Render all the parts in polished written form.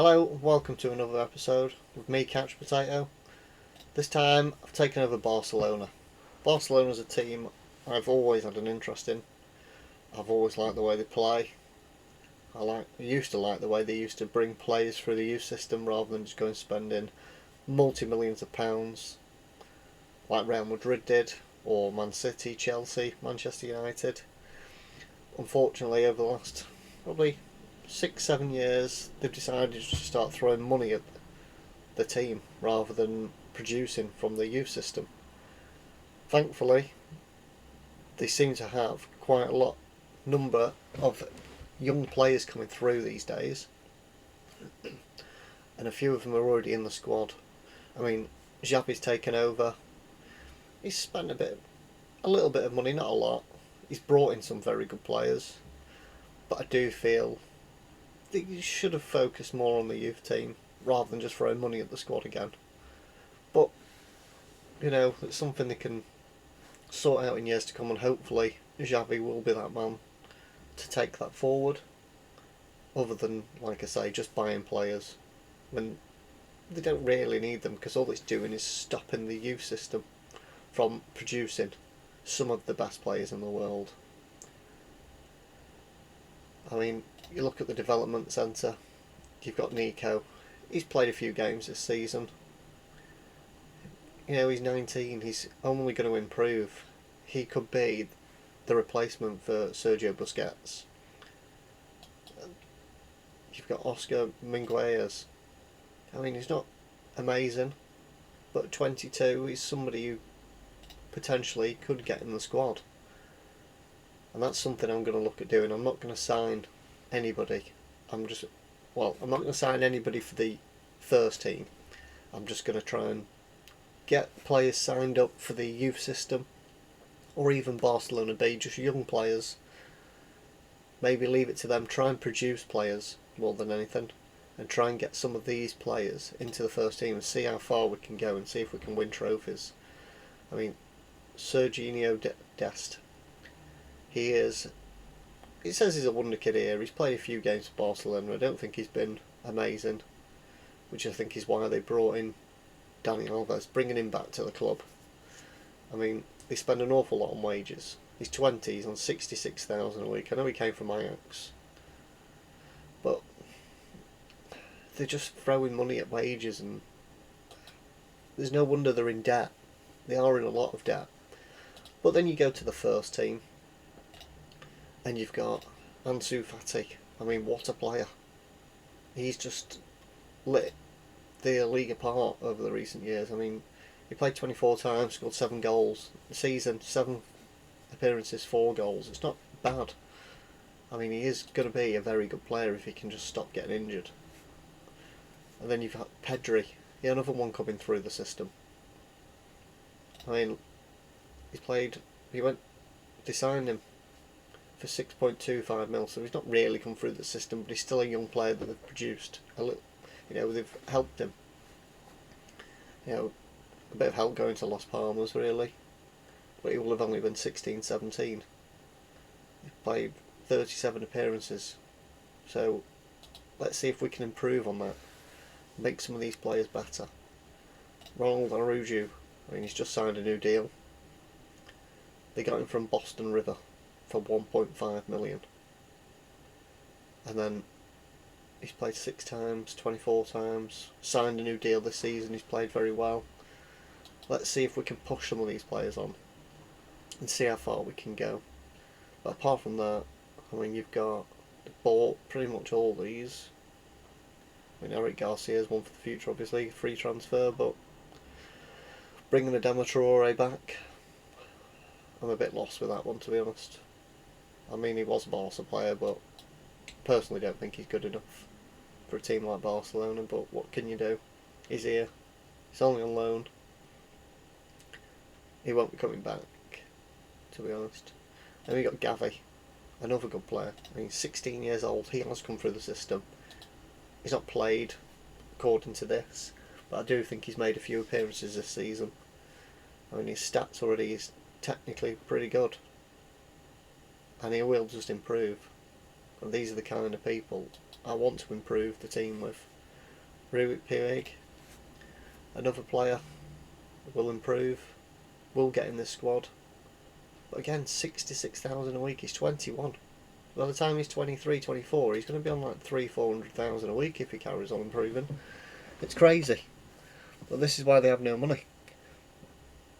Hello, welcome to another episode with me, Couch Potato. This time I've taken over Barcelona. Barcelona's a team I've always had an interest in. I've always liked the way they play. I used to like the way they used to bring players through the youth system rather than just going spending multi-millions of pounds like Real Madrid did, or Man City, Chelsea, Manchester United. Unfortunately, over the last probably 6-7 years, they've decided to start throwing money at the team rather than producing from the youth system. Thankfully, they seem to have quite a lot number of young players coming through these days, and a few of them are already in the squad. I mean, Xavi's taken over. He's spent a little bit of money, not a lot. He's brought in some very good players, but I do feel that you should have focused more on the youth team rather than just throwing money at the squad again. But, it's something they can sort out in years to come, and hopefully Xavi will be that man to take that forward, other than, like I say, just buying players when they don't really need them, because all it's doing is stopping the youth system from producing some of the best players in the world. I mean, you look at the development centre, you've got Nico. He's played a few games this season. He's 19, he's only going to improve. He could be the replacement for Sergio Busquets. You've got Oscar Minguez. I mean, he's not amazing, but at 22, he's somebody who potentially could get in the squad. And that's something I'm going to look at doing. I'm not going to sign anybody. I'm not going to sign anybody for the first team. I'm just going to try and get players signed up for the youth system, or even Barcelona B, just young players. Maybe leave it to them, try and produce players more than anything, and try and get some of these players into the first team and see how far we can go and see if we can win trophies. I mean, Serginho Dest, it says he's a wonder kid here. He's played a few games for Barcelona. I don't think he's been amazing, which I think is why they brought in Dani Alves, bringing him back to the club. I mean, they spend an awful lot on wages. He's 20, he's on 66,000 a week. I know he came from Ajax, but they're just throwing money at wages, and there's no wonder they're in debt. They are in a lot of debt. But then you go to the first team, and you've got Ansu Fati. I mean, what a player. He's just lit the league apart over the recent years. I mean, he played 24 times, scored 7 goals. The season, 7 appearances, 4 goals. It's not bad. I mean, he is going to be a very good player if he can just stop getting injured. And then you've got Pedri, another one coming through the system. I mean, they signed him for 6.25 mil, so he's not really come through the system, but he's still a young player that they've produced a little. They've helped him. A bit of help going to Las Palmas, really, but he will have only been 16, 17. He's played 37 appearances, so let's see if we can improve on that, make some of these players better. Ronald Araujo, I mean, he's just signed a new deal. They got him from Boston River for 1.5 million. And then he's played 6 times, 24 times, signed a new deal this season, he's played very well. Let's see if we can push some of these players on and see how far we can go. But apart from that, I mean, you've bought pretty much all these. I mean, Eric Garcia's one for the future, obviously, free transfer, but bringing Adama Traore back, I'm a bit lost with that one, to be honest. I mean, he was a Barca player, but personally don't think he's good enough for a team like Barcelona, but what can you do? He's here. He's only on loan. He won't be coming back, to be honest. Then we got Gavi, another good player. I mean, he's 16 years old. He has come through the system. He's not played, according to this, but I do think he's made a few appearances this season. I mean, his stats already is technically pretty good, and he will just improve. And these are the kind of people I want to improve the team with. Rubik Puig, another player, will improve, will get in this squad. But again, 66,000 a week. He's 21. By the time he's 23, 24, he's going to be on like 300,000-400,000 a week if he carries on improving. It's crazy. But this is why they have no money.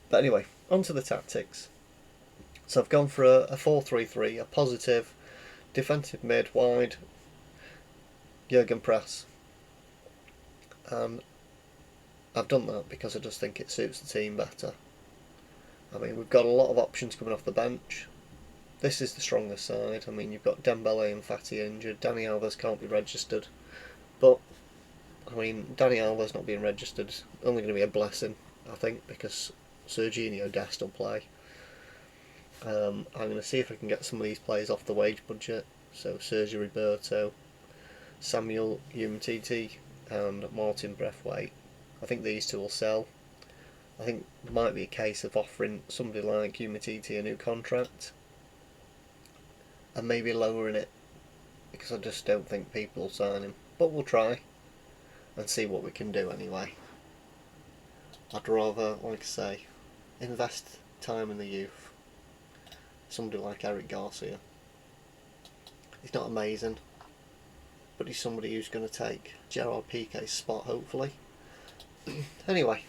But anyway, on to the tactics. So I've gone for a 4-3-3, a positive, defensive mid, wide, Jurgen press. And I've done that because I just think it suits the team better. I mean, we've got a lot of options coming off the bench. This is the strongest side. I mean, you've got Dembele and Fati injured. Dani Alves can't be registered. But, I mean, Dani Alves not being registered is only going to be a blessing, I think, because Serginho Dest will play. I'm going to see if I can get some of these players off the wage budget. So, Sergio Roberto, Samuel Umtiti and Martin Braithwaite. I think these two will sell. I think there might be a case of offering somebody like Umtiti a new contract and maybe lowering it, because I just don't think people will sign him. But we'll try and see what we can do anyway. I'd rather, like I say, invest time in the youth. Somebody like Eric Garcia. He's not amazing, but he's somebody who's going to take Gerard Piqué's spot, hopefully. Anyway,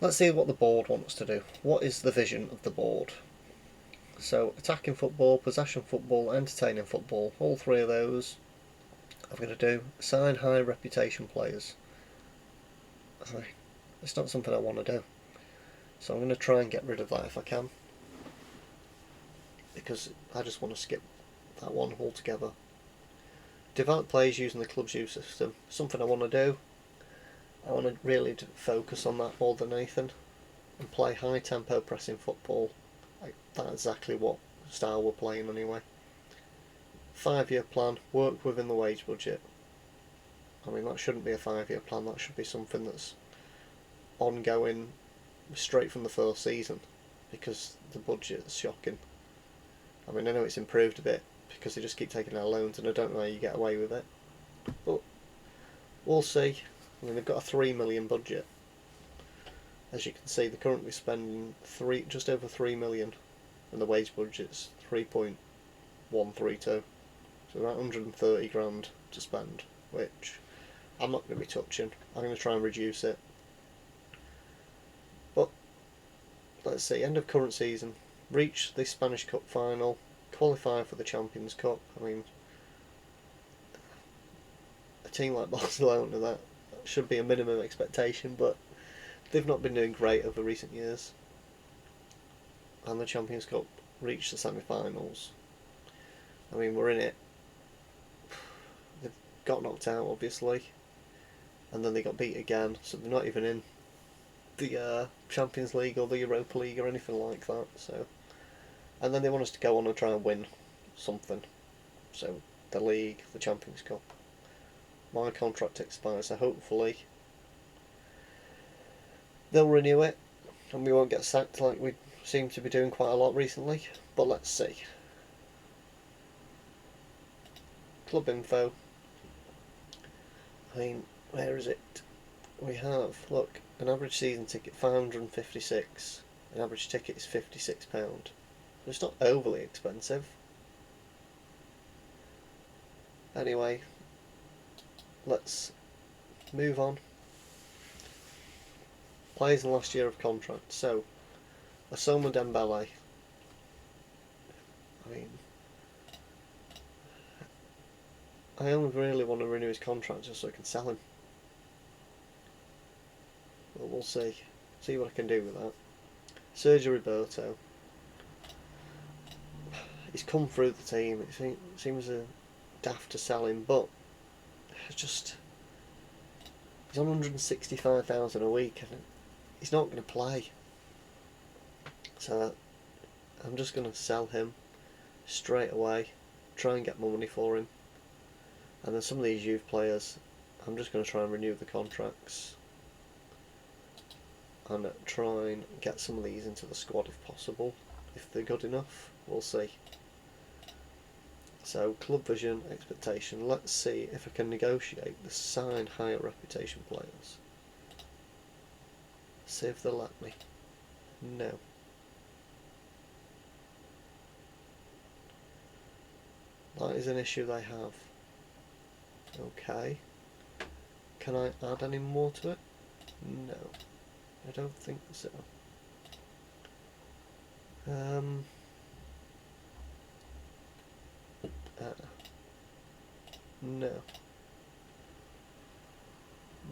let's see what the board wants to do. What is the vision of the board? So, attacking football, possession football, entertaining football, all three of those I'm going to do. Sign high reputation players. It's not something I want to do. So I'm going to try and get rid of that if I can, because I just want to skip that one altogether. Develop players using the club's youth system. Something I want to do. I want to really focus on that more than anything and play high tempo pressing football. That's exactly what style we're playing anyway. 5-year plan, work within the wage budget. I mean, that shouldn't be a 5-year plan, that should be something that's ongoing straight from the first season, because the budget's shocking. I mean, I know it's improved a bit because they just keep taking our loans and I don't know how you get away with it, but we'll see. I mean, they've got a 3 million budget. As you can see, they're currently spending just over 3 million, and the wage budget's 3.132. So about 130 grand to spend, which I'm not going to be touching. I'm going to try and reduce it. But let's see, end of current season, reach the Spanish Cup final, qualify for the Champions Cup. I mean, a team like Barcelona, that should be a minimum expectation, but they've not been doing great over recent years. And the Champions Cup reached the semi-finals. I mean, we're in it. They've got knocked out, obviously, and then they got beat again, so they're not even in the Champions League or the Europa League or anything like that. So, and then they want us to go on and try and win something. So, the League, the Champions Cup. My contract expires, so hopefully they'll renew it and we won't get sacked like we seem to be doing quite a lot recently. But let's see. Club info. I mean, where is it? We have, look, an average season ticket £556. An average ticket is £56. It's not overly expensive. Anyway, let's move on. Players in the last year of contract. So, Osama Dembele. I mean, I only really want to renew his contract just so I can sell him. Well, we'll see. See what I can do with that. Sergio Roberto. He's come through the team. It seems a daft to sell him, but just he's on 165,000 a week and he's not going to play. So I'm just going to sell him straight away, try and get more money for him. And then some of these youth players, I'm just going to try and renew the contracts and try and get some of these into the squad if possible. If they're good enough, we'll see. So club vision, expectation. Let's see if I can negotiate the sign higher reputation players. See if they'll let me. No. That is an issue they have. Okay. Can I add any more to it? No. I don't think so. No.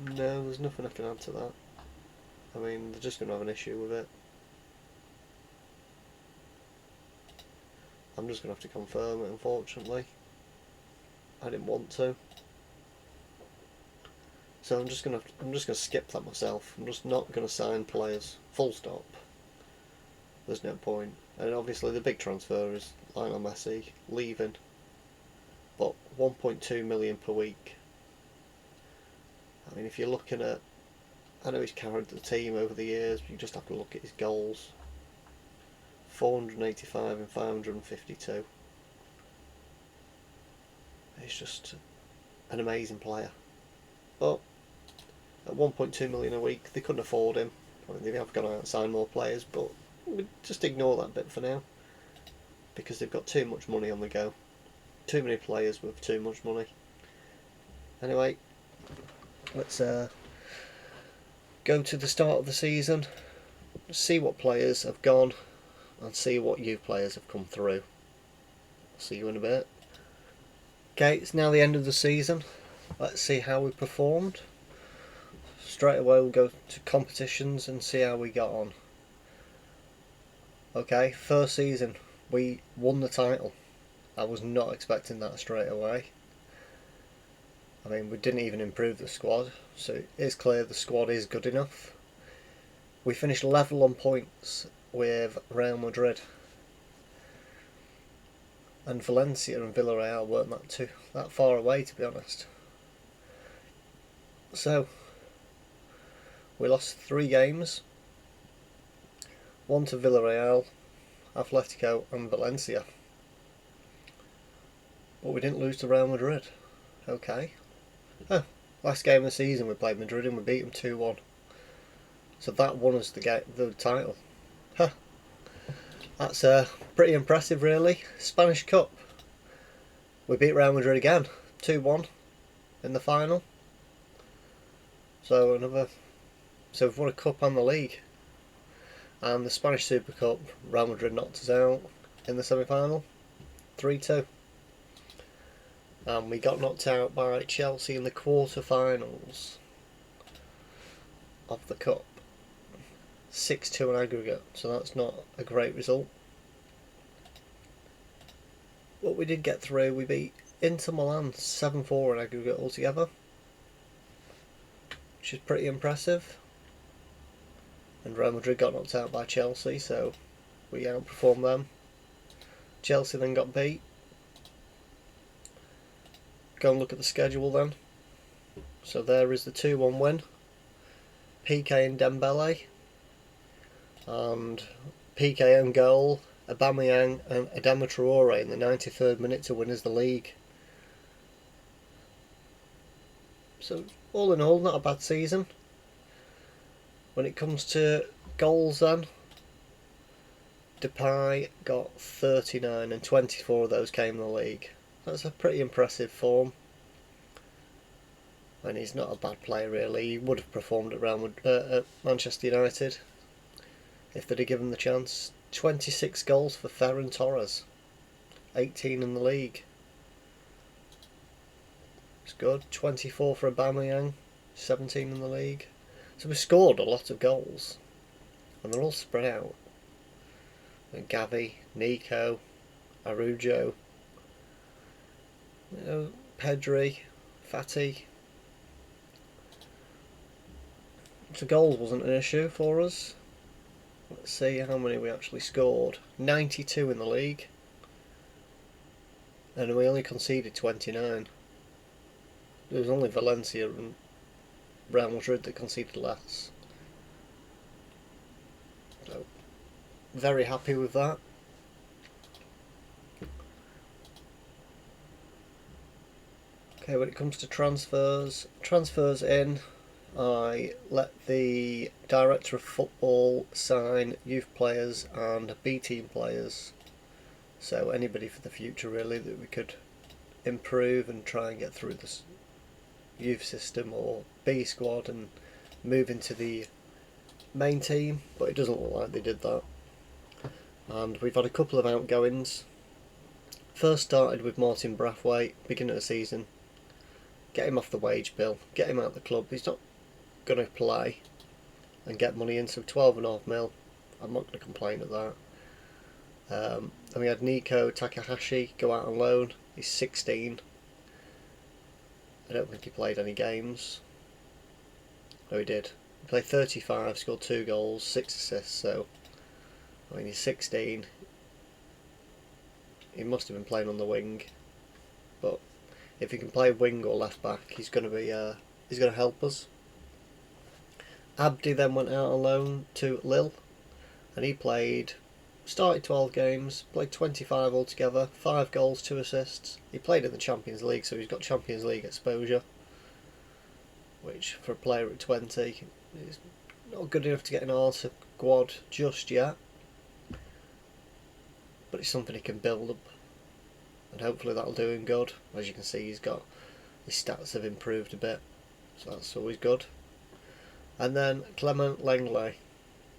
No, there's nothing I can add to that. I mean, they're just going to have an issue with it. I'm just going to have to confirm it, unfortunately. I didn't want to. So I'm just going to skip that myself. I'm just not going to sign players. Full stop. There's no point. And obviously the big transfer is Lionel Messi leaving. But 1.2 million per week. I mean, if you're looking at, I know he's carried the team over the years, but you just have to look at his goals. 485 and 552. He's just an amazing player. But at 1.2 million a week, they couldn't afford him. I mean, they have gone out and signed more players, but we just ignore that bit for now, because they've got too much money on the go. Too many players with too much money. Anyway, let's go to the start of the season, see what players have gone, and see what youth players have come through. See you in a bit. Okay, it's now the end of the season. Let's see how we performed. Straight away we'll go to competitions and see how we got on. Okay, first season we won the title. I was not expecting that straight away. I mean, we didn't even improve the squad, so it is clear the squad is good enough. We finished level on points with Real Madrid. And Valencia and Villarreal weren't that far away, to be honest. So, we lost 3 games. 1 to Villarreal, Atletico and Valencia. But we didn't lose to Real Madrid. Okay. Oh, last game of the season we played Madrid and we beat them 2-1. So that won us the title. Huh. That's pretty impressive, really. Spanish Cup. We beat Real Madrid again, 2-1 in the final. So we've won a cup and the league. And the Spanish Super Cup, Real Madrid knocked us out in the semi-final, 3-2. And we got knocked out by Chelsea in the quarter-finals of the cup. 6-2 in aggregate, so that's not a great result. But we did get through. We beat Inter Milan 7-4 in aggregate altogether, which is pretty impressive. And Real Madrid got knocked out by Chelsea, so we outperformed them. Chelsea then got beat. Go and look at the schedule then. So there is the 2-1 win. PK and Dembele. And PK own goal, Aubameyang and Adama Traore in the 93rd minute to win us the league. So all in all, not a bad season. When it comes to goals then, Depay got 39 and 24 of those came in the league. That's a pretty impressive form. And he's not a bad player really. He would have performed at Manchester United if they'd have given him the chance. 26 goals for Ferran Torres. 18 in the league. It's good. 24 for Aubameyang. 17 in the league. So we scored a lot of goals. And they're all spread out. And Gavi, Nico, Arujo, Pedri, Fati. So goals wasn't an issue for us. Let's see how many we actually scored. 92 in the league. And we only conceded 29. There was only Valencia and Real Madrid that conceded less. So, very happy with that. Okay, when it comes to transfers in, I let the director of football sign youth players and B team players. So anybody for the future really that we could improve and try and get through this youth system or B squad and move into the main team, but it doesn't look like they did that. And we've had a couple of outgoings. First started with Martin Brathwaite, beginning of the season. Get him off the wage bill, get him out of the club. He's not going to play and get money in, so 12.5 mil. I'm not going to complain at that. And we had Nico Takahashi go out on loan. He's 16. I don't think he played any games. No, he did. He played 35, scored 2 goals, 6 assists, so I mean he's 16. He must have been playing on the wing, but if he can play wing or left back, he's going to help us. Abdi then went out on loan to Lille, and he started 12 games, played 25 altogether, 5 goals, 2 assists. He played in the Champions League, so he's got Champions League exposure, which for a player at 20 is not good enough to get an R squad just yet, but it's something he can build up, and hopefully that'll do him good. As you can see, his stats have improved a bit, so that's always good. And then Clement Lenglet,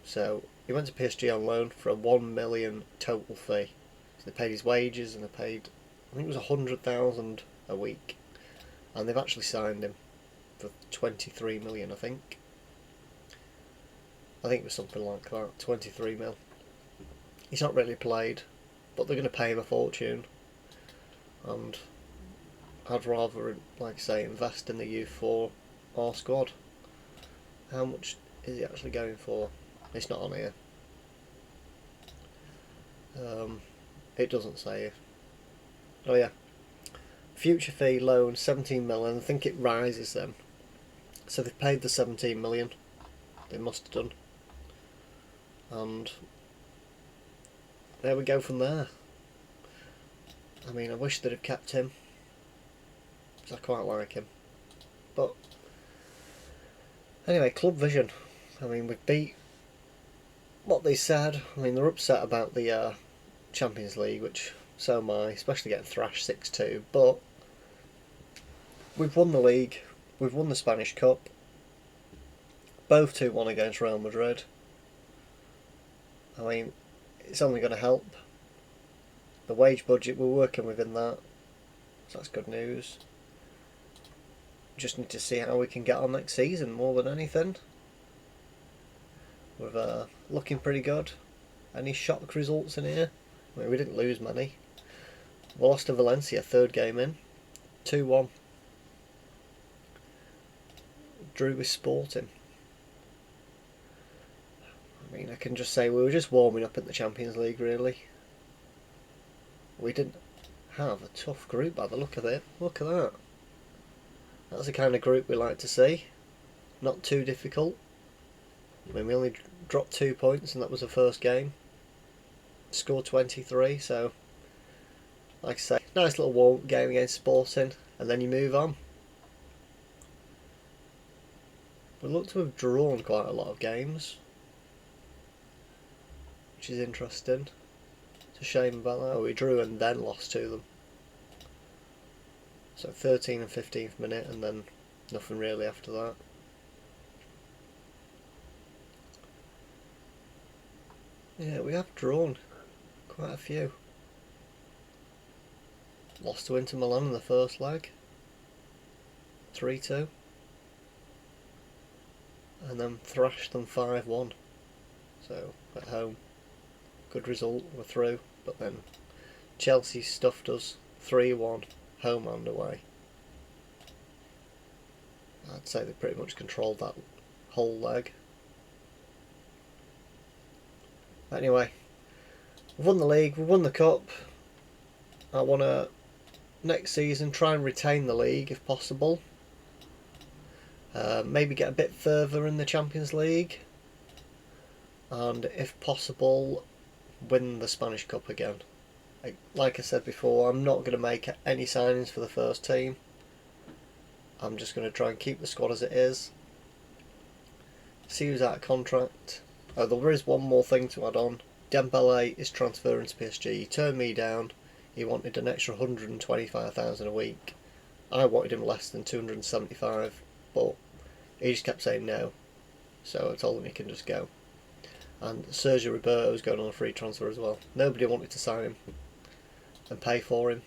so he went to PSG on loan for a 1 million total fee. So they paid his wages and they paid, I think it was 100,000 a week, and they've actually signed him for 23 million. I think it was something like that, 23 mil. He's not really played, but they're going to pay him a fortune, and I'd rather, like I say, invest in the youth for our squad. How much is he actually going for? It's not on here. It doesn't say. Oh yeah. Future fee loan 17 million. I think it rises then. So they've paid the 17 million. They must have done. And there we go from there. I mean, I wish they'd have kept him, because I quite like him. But anyway, Club Vision. I mean, we've beat what they said. I mean, they're upset about the Champions League, which so am I, especially getting thrashed 6-2. But we've won the league. We've won the Spanish Cup. Both 2-1 against Real Madrid. I mean, it's only going to help. The wage budget, we're working within that, so that's good news. Just need to see how we can get on next season more than anything. We're looking pretty good. Any shock results in here? I mean, we didn't lose many. We lost to Valencia, 3rd game in, 2-1. Drew with Sporting. I mean, I can just say we were just warming up in the Champions League, really. We didn't have a tough group by the look of it. Look at that. That's the kind of group we like to see. Not too difficult. I mean, we only dropped 2 points and that was the first game. Scored 23, so like I say, nice little warm game against Sporting, and then you move on. We look to have drawn quite a lot of games, which is interesting. It's a shame about that. We drew and then lost to them. So 13th and 15th minute, and then nothing really after that. Yeah, we have drawn quite a few. Lost to Inter Milan in the first leg, 3-2. And then thrashed them 5-1. So, at home, good result, we're through. But then Chelsea stuffed us 3-1, home and away. I'd say they pretty much controlled that whole leg. Anyway, we've won the league, we've won the cup. I want to, next season, try and retain the league if possible. Maybe get a bit further in the Champions League. And if possible, win the Spanish Cup again. Like I said before, I'm not going to make any signings for the first team. I'm just going to try and keep the squad as it is. See who's out of contract. Oh, there is one more thing to add on. Dembele is transferring to PSG. He turned me down. He wanted an extra 125,000 a week. I wanted him less than 275, but he just kept saying no. So I told him he can just go. And Sergio Roberto's going on a free transfer as well. Nobody wanted to sign him and pay for him,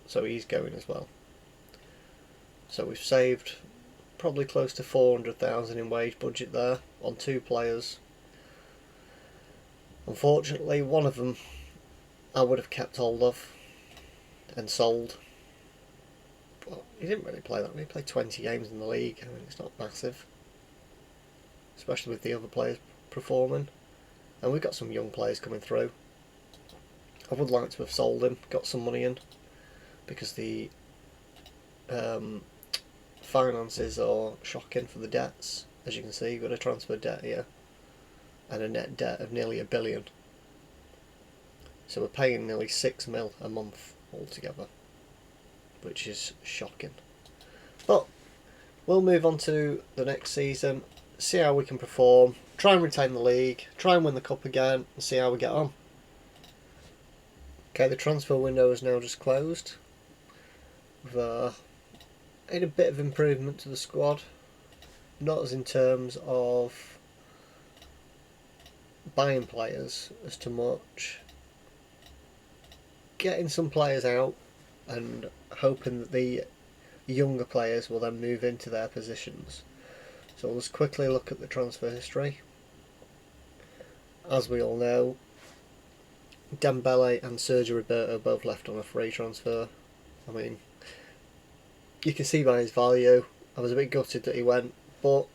so he's going as well. So we've saved probably close to 400,000 in wage budget there on 2 players. Unfortunately, one of them I would have kept hold of and sold. But he didn't really play that. He played 20 games in the league. I mean, it's not massive, especially with the other players performing. And we've got some young players coming through. I would like to have sold him, got some money in, because the finances are shocking for the debts. As you can see, you've got a transfer debt here and a net debt of nearly £1 billion. So we're paying nearly 6 mil a month altogether, which is shocking. But we'll move on to the next season, see how we can perform, try and retain the league, try and win the cup again, and see how we get on. Okay, the transfer window is now just closed. We've made a bit of improvement to the squad, not as in terms of buying players as to much. Getting some players out and hoping that the younger players will then move into their positions. So let's quickly look at the transfer history. As we all know, Dembele and Sergio Roberto both left on a free transfer. I mean, you can see by his value, I was a bit gutted that he went, but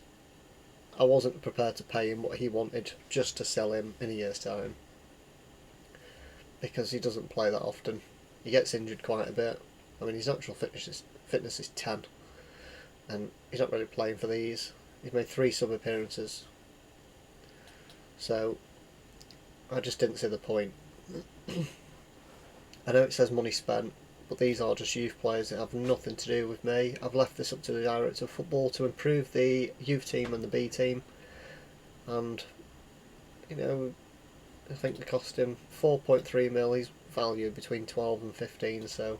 I wasn't prepared to pay him what he wanted just to sell him in a year's time, because he doesn't play that often. He gets injured quite a bit. I mean, his natural fitness is 10, and he's not really playing for these. He's made 3 sub appearances, so I just didn't see the point. I know it says money spent, but these are just youth players that have nothing to do with me. I've left this up to the director of football to improve the youth team and the B team, and you know, I think they cost him 4.3 mil. He's valued between 12 and 15, so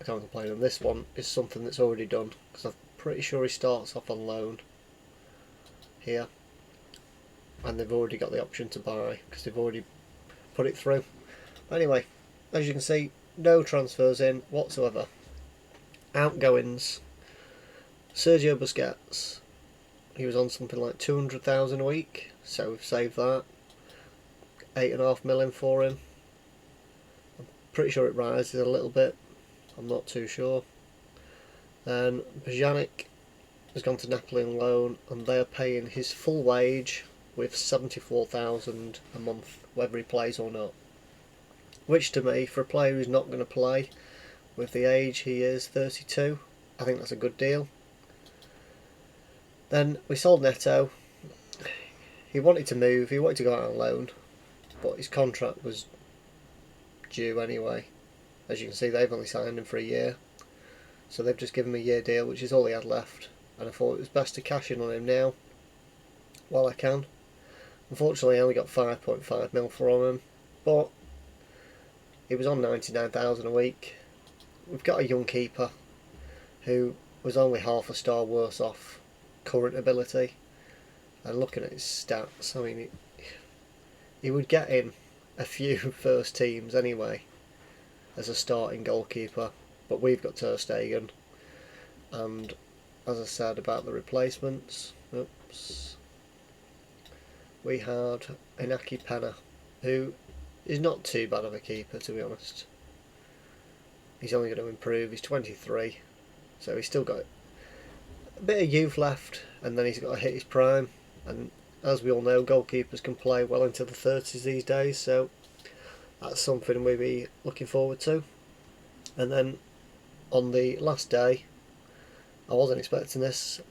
I can't complain. And this one is something that's already done, because I'm pretty sure he starts off on loan here, and they've already got the option to buy because they've already put it through. Anyway, as you can see, no transfers in whatsoever. Outgoings: Sergio Busquets, he was on something like 200,000 a week, so we've saved that. 8.5 million for him. I'm pretty sure it rises a little bit, I'm not too sure. Then Bajanic has gone to Napoli on loan, and they are paying his full wage with 74,000 a month, whether he plays or not. Which to me, for a player who's not going to play, with the age he is, 32, I think that's a good deal. Then we sold Neto. He wanted to move, he wanted to go out on loan, but his contract was due anyway. As you can see, they've only signed him for a year, so they've just given him a year deal, which is all he had left, and I thought it was best to cash in on him now while I can. Unfortunately, I only got 5.5 mil from him, but he was on 99,000 a week. We've got a young keeper who was only half a star worse off current ability, and looking at his stats, I mean, he would get in a few first teams anyway as a starting goalkeeper, but we've got Ter Stegen, and as I said about the replacements, we had Inaki Penna, who is not too bad of a keeper, to be honest. He's only going to improve, he's 23, so he's still got a bit of youth left, and then he's got to hit his prime, and as we all know, goalkeepers can play well into the 30s these days, so that's something we'll be looking forward to. And then on the last day, I wasn't expecting this.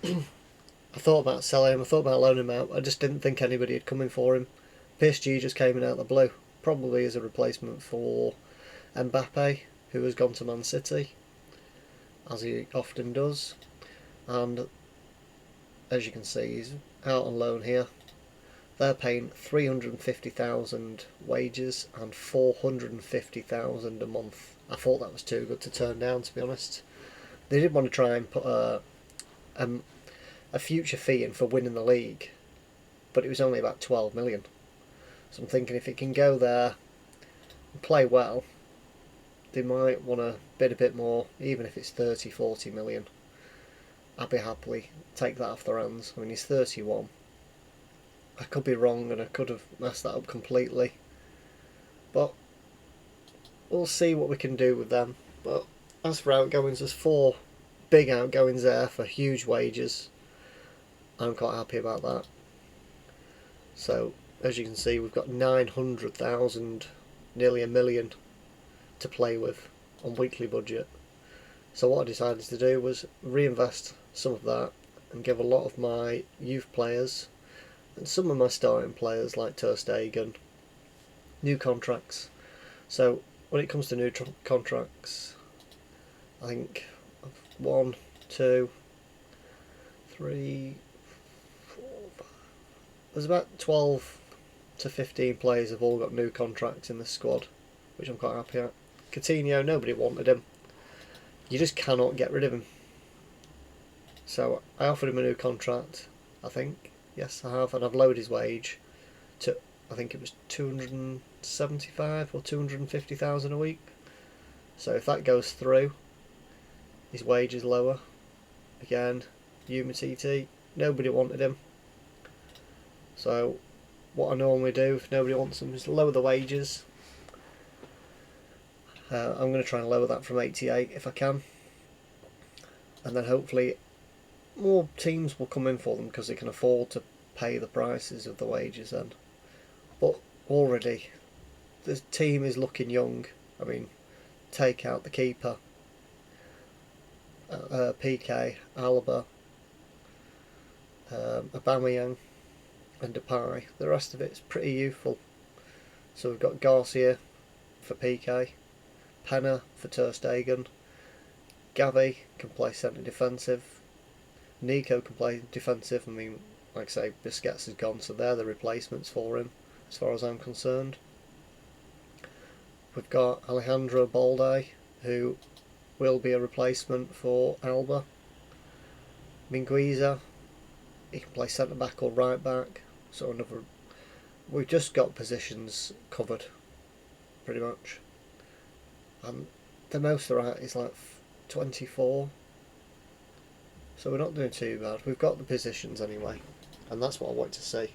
I thought about selling him, I thought about loaning him out, I just didn't think anybody had come in for him. PSG just came in out of the blue, probably as a replacement for Mbappe, who has gone to Man City. as he often does, and as you can see, he's out on loan here. They're paying 350,000 wages and 450,000 a month. I thought that was too good to turn down, to be honest. They did want to try and put a future fee in for winning the league, but it was only about 12 million. So I'm thinking if it can go there and play well, they might want to bid a bit more, even if it's 30, 40 million. I'd be happily take that off their hands. I mean, he's 31. I could be wrong and I could have messed that up completely. But we'll see what we can do with them. But as for outgoings, there's 4 big outgoings there for huge wages. I'm quite happy about that. So, as you can see, we've got 900,000, nearly a million to play with on weekly budget. So what I decided to do was reinvest some of that and give a lot of my youth players and some of my starting players like Ter Stegen new contracts. So when it comes to new contracts, I think 1, 2, 3, 4, 5. There's about 12 to 15 players have all got new contracts in this squad, which I'm quite happy at. Coutinho, nobody wanted him. You just cannot get rid of him. So I offered him a new contract, I think. Yes, I have, and I've lowered his wage to, I think it was 275 or 250,000 a week. So if that goes through, his wage is lower. Again, Umtiti, nobody wanted him. So what I normally do if nobody wants him is lower the wages. I'm going to try and lower that from 88 if I can, and then hopefully more teams will come in for them because they can afford to pay the prices of the wages then. But already the team is looking young. I mean, take out the keeper, PK, Alba, Aubameyang and Depay. The rest of it's pretty youthful. So we've got Garcia for PK, Penna for Ter Stegen, Gavi can play centre defensive, Nico can play defensive. I mean, like I say, Busquets is gone, so they're the replacements for him as far as I'm concerned. We've got Alejandro Balde, who will be a replacement for Alba. Mingueza, he can play centre back or right back. So another, we've just got positions covered pretty much. And the most they're at is like 24. So we're not doing too bad. We've got the positions anyway, and that's what I want to see.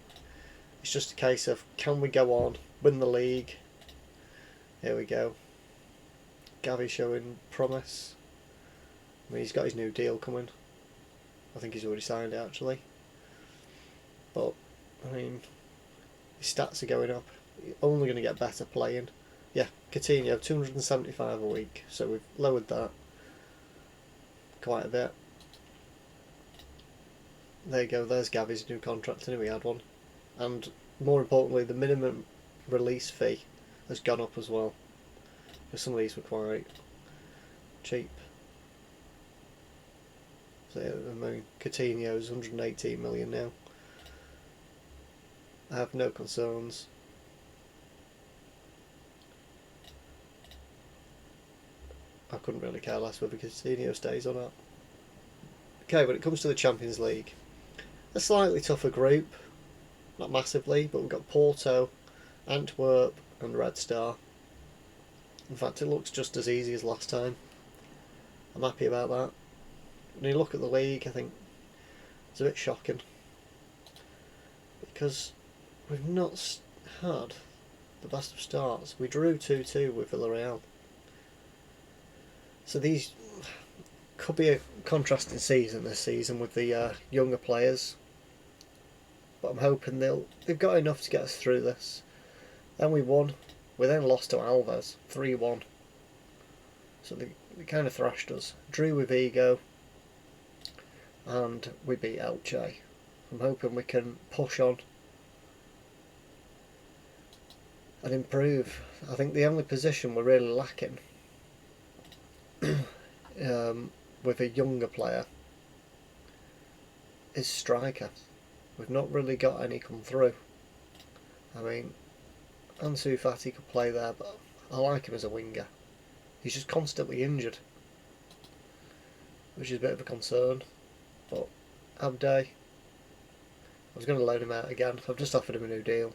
It's just a case of, can we go on, win the league? Here we go. Gavi showing promise. I mean, he's got his new deal coming. I think he's already signed it actually. But, I mean, his stats are going up. He's only going to get better playing. Yeah, Coutinho, 275 a week, so we've lowered that quite a bit. There you go, there's Gavi's new contract, I knew he had one. And more importantly, the minimum release fee has gone up as well, because some of these were quite cheap. So yeah, I mean, Coutinho's 118 million now. I have no concerns. I couldn't really care less whether Coutinho stays or not. Okay, when it comes to the Champions League, a slightly tougher group, not massively, but we've got Porto, Antwerp and Red Star. In fact, it looks just as easy as last time. I'm happy about that. When you look at the league, I think it's a bit shocking, because we've not had the best of starts. We drew 2-2 with Villarreal. So these could be a contrasting season this season with the younger players, but I'm hoping they've got enough to get us through this. Then we won. We then lost to Alves 3-1. So they kind of thrashed us. Drew with Ego, and we beat Elche. I'm hoping we can push on and improve. I think the only position we're really lacking with a younger player is striker. We've not really got any come through. I mean, Ansu Fati could play there, but I like him as a winger. He's just constantly injured, which is a bit of a concern. But Abde, I was going to loan him out again. I've just offered him a new deal.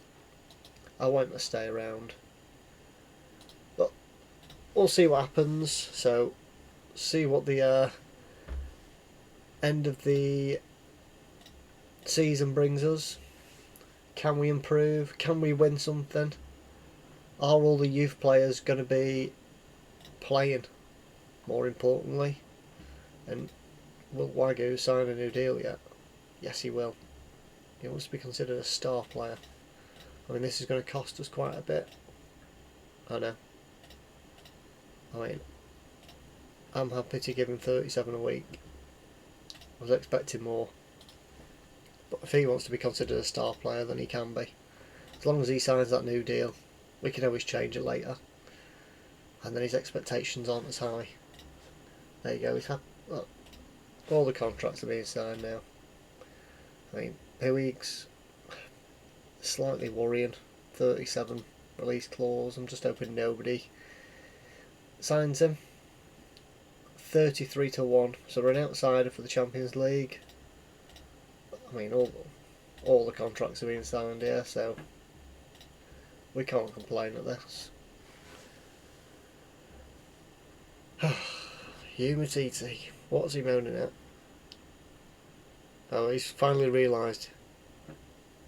I want him to stay around. But we'll see what happens. So, see what the end of the season brings us. Can we improve? Can we win something? Are all the youth players going to be playing, more importantly? And will Wagyu sign a new deal yet? Yes, he will. He wants to be considered a star player. I mean, this is going to cost us quite a bit. I know. I mean, I'm happy to give him 37 a week. I was expecting more. But if he wants to be considered a star player, then he can be. As long as he signs that new deal, we can always change it later. And then his expectations aren't as high. There you go, he's happy. Look, all the contracts are being signed now. I mean, Huig's slightly worrying. 37 release clause. I'm just hoping nobody signs him. 33-1, so we're an outsider for the Champions League. I mean, all the contracts are being signed here, so we can't complain at this. Humititi, what's he moaning at? Oh, he's finally realised.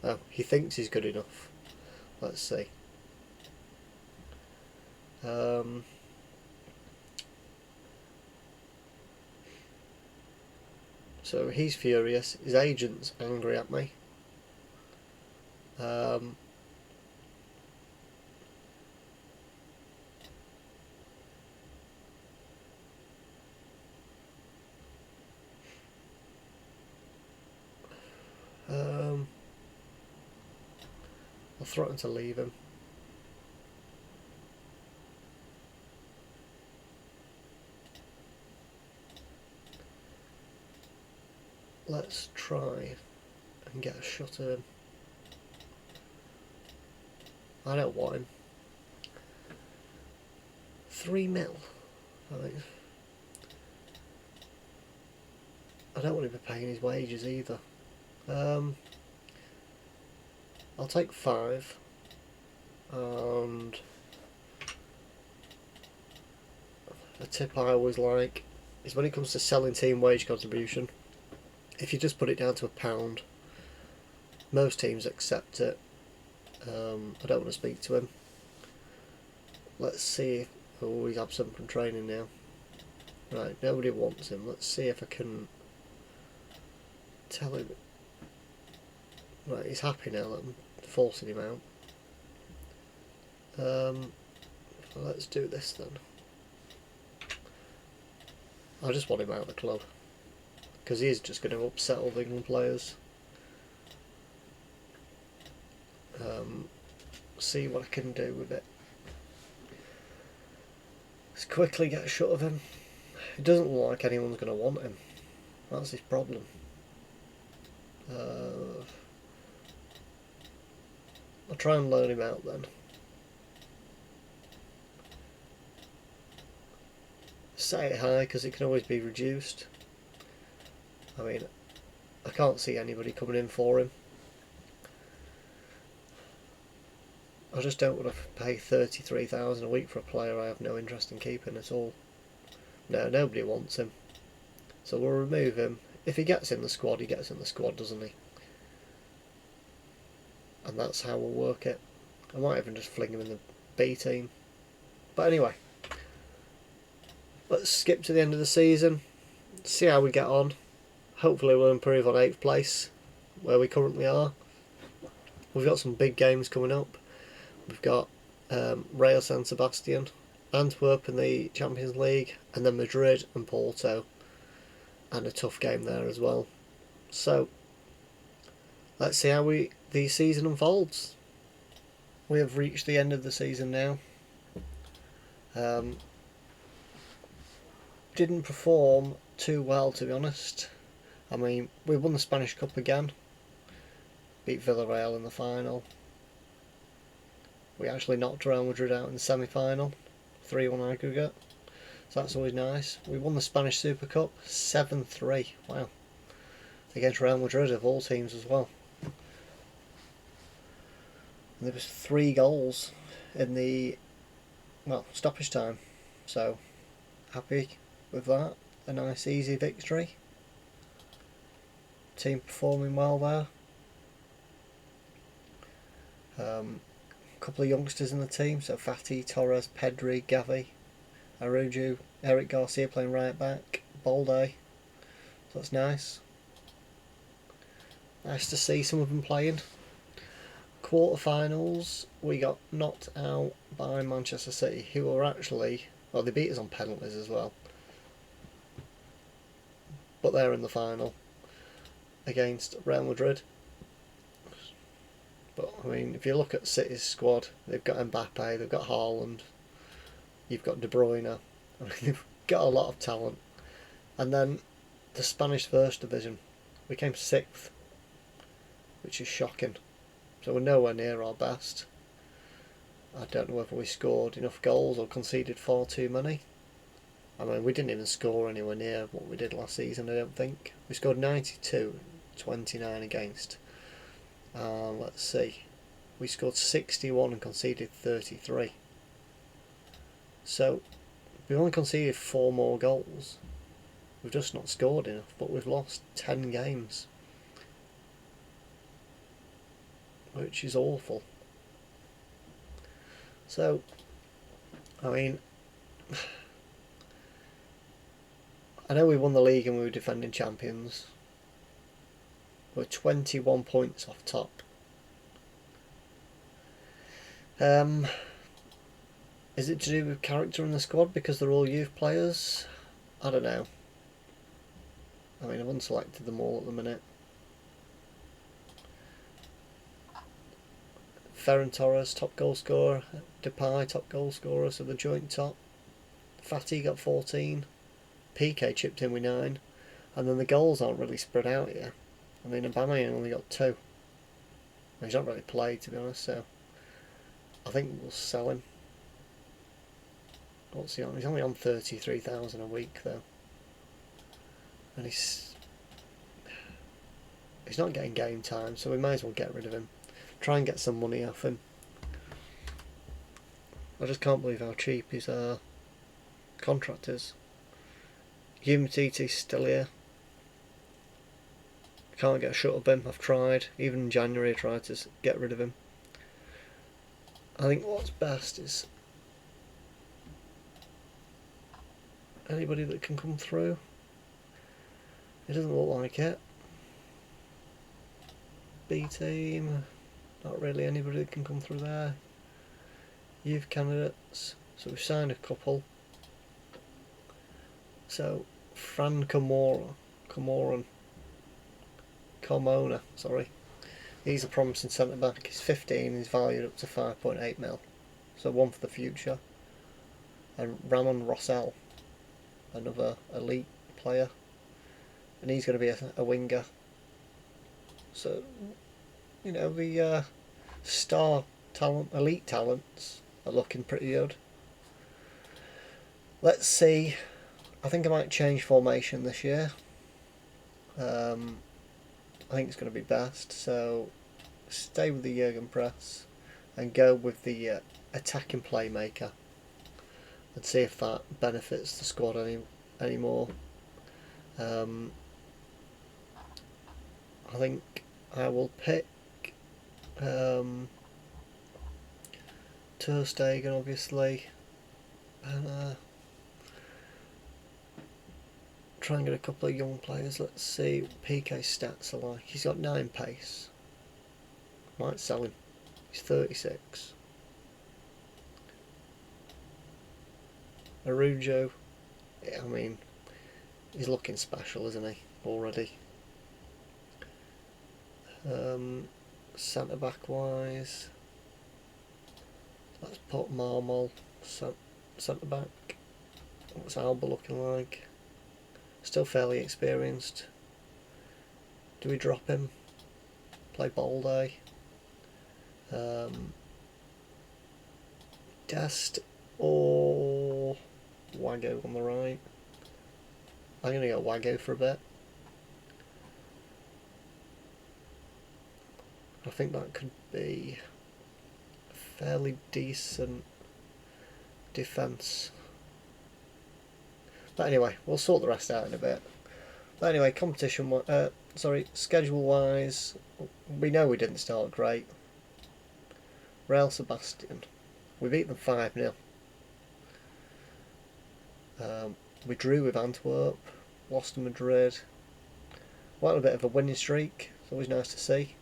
Oh, he thinks he's good enough. Let's see. So he's furious. His agent's angry at me. I'll threaten to leave him. Let's try and get a shot at him. I don't want him. 3 mil. I mean, I don't want him to be paying his wages either. I'll take 5. And a tip I always like is when it comes to selling team wage contribution, if you just put it down to £1, most teams accept it. I don't want to speak to him. Let's see. Oh, he's absent from training now. Right, nobody wants him. Let's see if I can tell him. Right, he's happy now that I'm forcing him out. Let's do this then. I just want him out of the club, because he is just going to upset all the England players. See what I can do with it. Let's quickly get a shot of him. It doesn't look like anyone's going to want him. That's his problem. I'll try and loan him out then. Set it high because it can always be reduced. I mean, I can't see anybody coming in for him. I just don't want to pay 33,000 a week for a player I have no interest in keeping at all. No, nobody wants him. So we'll remove him. If he gets in the squad, he gets in the squad, doesn't he? And that's how we'll work it. I might even just fling him in the B team. But anyway, let's skip to the end of the season, see how we get on. Hopefully we'll improve on 8th place, where we currently are. We've got some big games coming up. We've got Real San Sebastian, Antwerp in the Champions League, and then Madrid and Porto, and a tough game there as well. So let's see how the season unfolds. We have reached the end of the season now. didn't perform too well, to be honest. I mean, we won the Spanish Cup again. Beat Villarreal in the final. We actually knocked Real Madrid out in the semi-final. 3-1 aggregate. So that's always nice. We won the Spanish Super Cup 7-3. Wow. Against Real Madrid of all teams as well. And there was 3 goals in the, well, stoppage time. So happy with that. A nice easy victory. Team performing well there. A couple of youngsters in the team, so Fati, Torres, Pedri, Gavi, Arujo, Eric Garcia playing right back, Balde. So that's nice. Nice to see some of them playing. Quarterfinals, we got knocked out by Manchester City, who were actually, well, they beat us on penalties as well. But they're in the final against Real Madrid. But I mean, if you look at City's squad, they've got Mbappe, they've got Haaland, you've got De Bruyne. I mean, they've got a lot of talent. And then the Spanish First Division, we came 6th, which is shocking. So we're nowhere near our best. I don't know whether we scored enough goals or conceded far too many. I mean, we didn't even score anywhere near what we did last season, I don't think. We scored 92, 29 against. Let's see. We scored 61 and conceded 33. So, we've only conceded 4 more goals. We've just not scored enough, but we've lost 10 games. Which is awful. So, I mean, I know we won the league and we were defending champions. We're 21 points off top. Is it to do with character in the squad because they're all youth players? I don't know. I mean, I've unselected them all at the minute. Ferran Torres, top goal scorer. Depay, top goal scorer, so the joint top. Fati got 14. PK chipped in with 9. And then the goals aren't really spread out here. I mean, Aubameyang only got 2. He's not really played, to be honest, so I think we'll sell him. What's he on? He's only on 33,000 a week, though. And he's not getting game time, so we may as well get rid of him. Try and get some money off him. I just can't believe how cheap his contract is. Umtiti's still here. Can't get a shot of him. I've tried. Even in January I tried to get rid of him. I think what's best is anybody that can come through. It doesn't look like it. B team. Not really anybody that can come through there. Youth candidates. So we've signed a couple. So Fran Carmona, sorry. He's a promising centre back. He's 15. He's valued up to 5.8 mil. So one for the future. And Ramon Rossell, another elite player, and he's going to be a winger. So, you know, the star talent, elite talents are looking pretty good. Let's see. I think I might change formation this year. I think it's going to be best. So stay with the Jurgen press and go with the attacking playmaker and see if that benefits the squad any more. I think I will pick Ter Stegen, obviously, and try and get a couple of young players. Let's see what PK's stats are like. He's got 9 pace. Might sell him. He's 36. Arujo, I mean, he's looking special, isn't he, already? Centre back wise, let's put Marmol centre back. What's Alba looking like? Still fairly experienced. Do we drop him? Play Balde? Dest or Wago on the right? I'm going to go Wago for a bit. I think that could be a fairly decent defence. But anyway, we'll sort the rest out in a bit. But anyway, schedule wise, we know we didn't start great. Real Sebastian, we beat them 5-0. We drew with Antwerp, lost to Madrid. Went on a bit of a winning streak, it's always nice to see.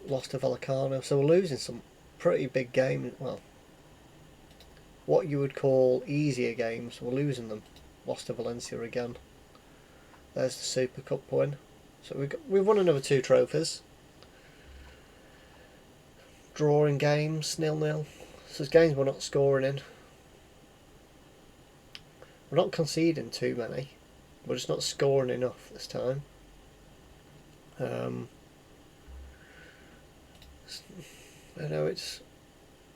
Lost to Vallecano, so we're losing some pretty big games. Well, what you would call easier games, we're losing them. Lost to Valencia again. There's the Super Cup win. So we've won another 2 trophies. Drawing games, 0-0. So there's games we're not scoring in. We're not conceding too many. We're just not scoring enough this time. I know it's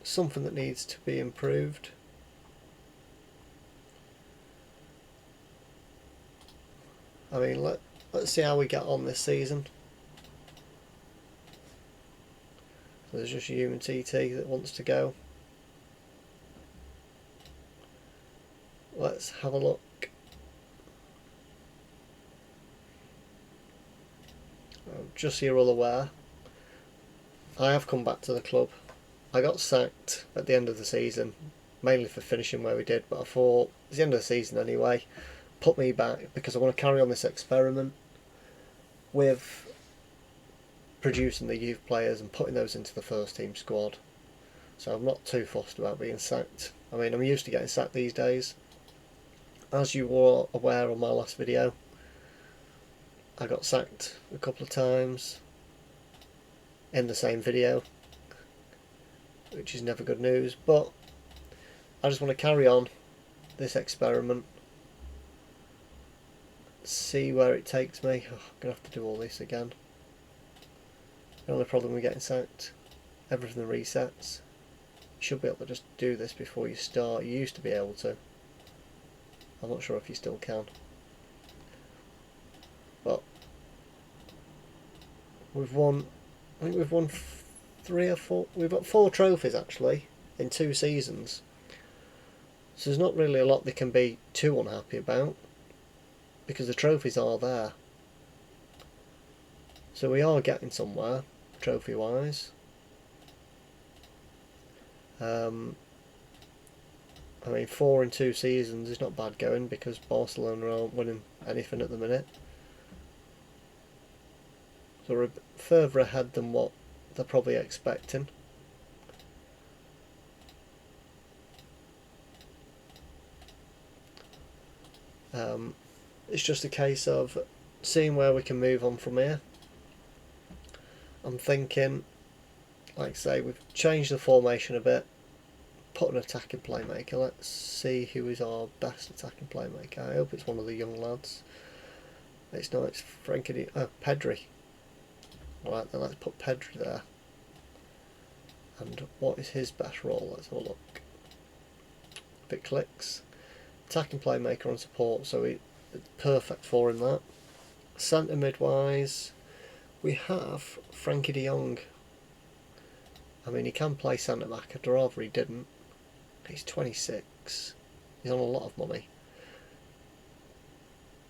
something that needs to be improved. I mean, let's see how we get on this season. There's just you and TT that wants to go. Let's have a look. Just so you're all aware, I have come back to the club. I got sacked at the end of the season, mainly for finishing where we did, but I thought it's the end of the season anyway. Put me back because I want to carry on this experiment with producing the youth players and putting those into the first team squad. So I'm not too fussed about being sacked. I mean, I'm used to getting sacked these days. As you were aware on my last video, I got sacked a couple of times in the same video, which is never good news, but I just want to carry on this experiment, see where it takes me. I'm going to have to do all this again. The only problem with getting sacked, everything resets. You should be able to just do this before you start. You used to be able to. I'm not sure if you still can. But we've won, I think we've won 3 or 4, we've got 4 trophies actually in 2 seasons. So there's not really a lot they can be too unhappy about, because the trophies are there. So we are getting somewhere, trophy wise. I mean, 4 in 2 seasons is not bad going, because Barcelona aren't winning anything at the minute. So we're a bit further ahead than what they're probably expecting. It's just a case of seeing where we can move on from here. I'm thinking, like I say, we've changed the formation a bit, put an attacking playmaker. Let's see who is our best attacking playmaker. I hope it's one of the young lads. It's not, it's Pedri. Right, then let's put Pedri there. And what is his best role? Let's have a look. If it clicks. Attacking playmaker on support, so it's perfect for him that. Centre mid-wise, we have Frankie de Jong. I mean, he can play centre back. I'd rather he didn't. He's 26. He's on a lot of money.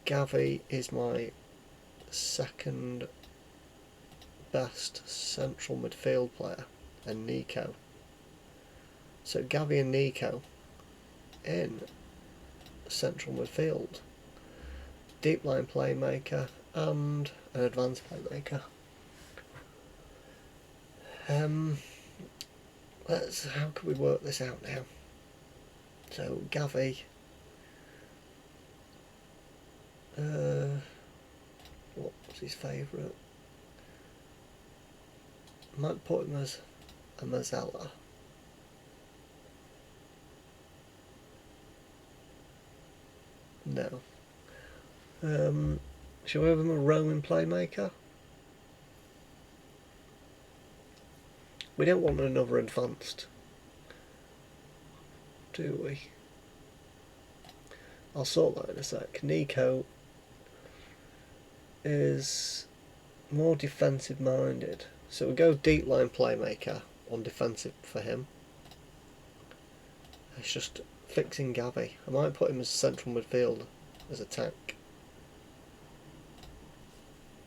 Gavi is my second best central midfield player, and Nico. So Gavi and Nico in central midfield, deep line playmaker and an advanced playmaker. How can we work this out now? So Gavi, what's his favourite? Might put him as a Mazzella. No. Shall we have him a roaming playmaker? We don't want another advanced, do we? I'll sort that in a sec. Nico is more defensive minded, so we'll go deep line playmaker on defensive for him. It's just fixing Gavi. I might put him as central midfield as attack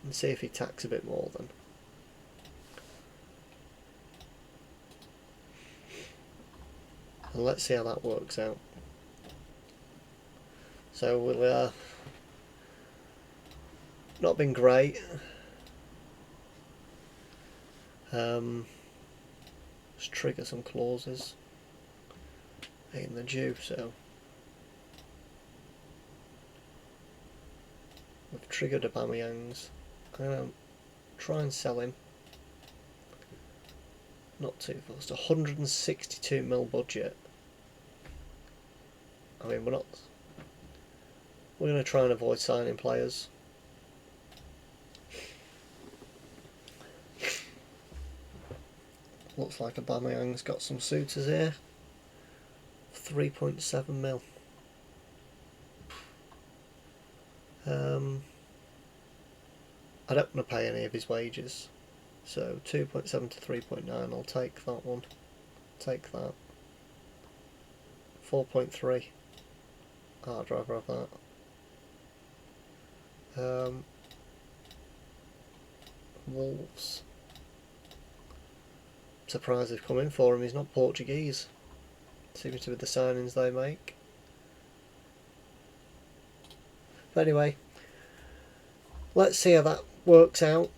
and see if he tacks a bit more then. And let's see how that works out. So we'll not been great. Let's trigger some clauses in the due. So we've triggered Aubameyang's. I'm gonna try and sell him. Not too fast. 162 mil budget. I mean, we're going to try and avoid signing players. Looks like Aubameyang's got some suitors here. 3.7 mil. I don't want to pay any of his wages. So 2.7 to 3.9, I'll take that one. Take that. 4.3. I'd rather have that. Wolves. Surprised they've come in for him. He's not Portuguese. Seems to be the signings they make. But anyway, let's see how that works out.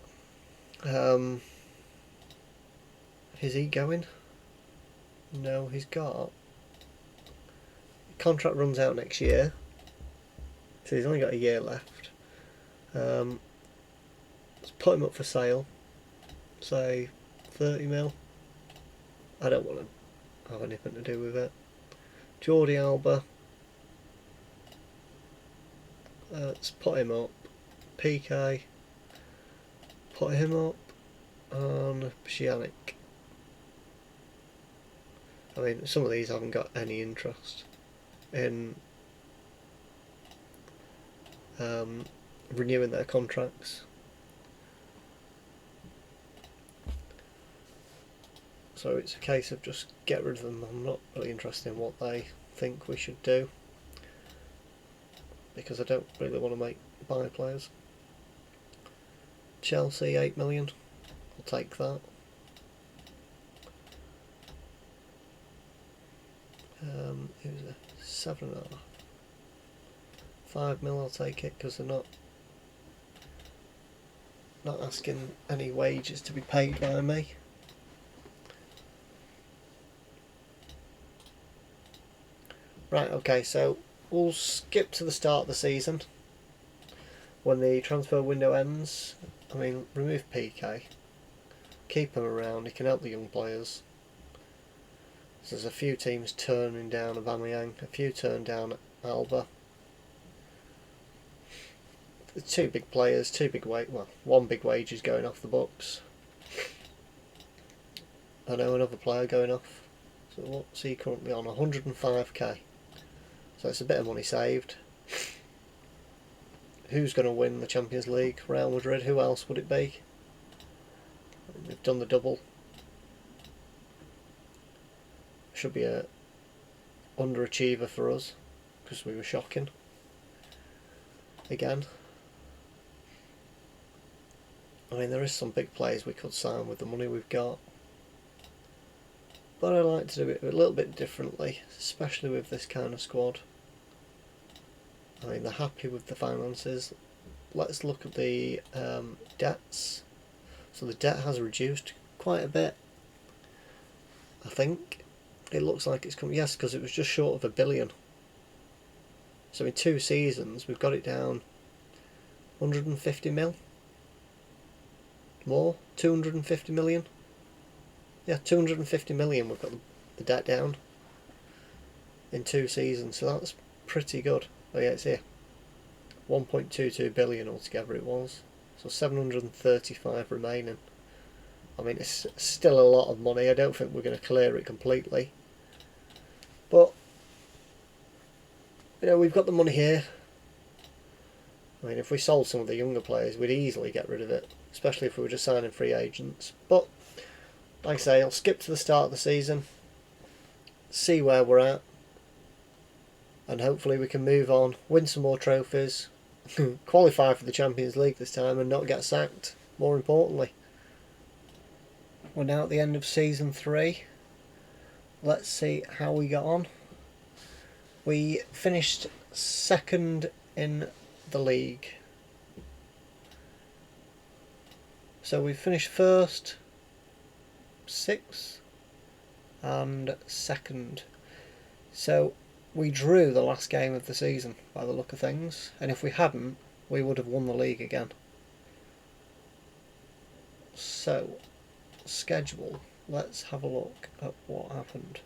Is he going? No, he's got. Contract runs out next year, so he's only got a year left. Let's put him up for sale. Say 30 mil. I don't want to have anything to do with it. Jordi Alba. Let's put him up. PK. Put him up. And Pjanic. I mean, some of these haven't got any interest in renewing their contracts. So it's a case of just get rid of them. I'm not really interested in what they think we should do, because I don't really want to buy players. Chelsea, 8 million. I'll take that. It was a 7.5. 5 mil, I'll take it, because they're not asking any wages to be paid by me. Right, okay, so we'll skip to the start of the season when the transfer window ends. I mean, remove PK, keep him around, he can help the young players. So there's a few teams turning down Aubameyang, a few turn down Alba. The two big players, one big wage is going off the books. I know another player going off. So what's he currently on? 105k. So it's a bit of money saved. Who's going to win the Champions League? Real Madrid. Who else would it be? They've done the double. Should be a underachiever for us, because we were shocking again. I mean, there is some big players we could sign with the money we've got, but I like to do it a little bit differently, especially with this kind of squad. I mean, they're happy with the finances. Let's look at the debts. So the debt has reduced quite a bit, I think. It looks like it's coming, yes, because it was just short of £1 billion. So in 2 seasons we've got it down 150 mil. More? 250 million? Yeah, 250 million we've got the debt down in 2 seasons, so that's pretty good. Oh yeah, it's here. 1.22 billion altogether it was. So 735 remaining. I mean, it's still a lot of money. I don't think we're going to clear it completely. But, you know, we've got the money here. I mean, if we sold some of the younger players, we'd easily get rid of it. Especially if we were just signing free agents. But, like I say, I'll skip to the start of the season. See where we're at. And hopefully we can move on, win some more trophies. Qualify for the Champions League this time and not get sacked, more importantly. We're now at the end of season 3. Let's see how we got on. We finished second in the league. So we finished first, 6th, and second. So we drew the last game of the season by the look of things, and if we hadn't, we would have won the league again. So, schedule. Let's have a look at what happened.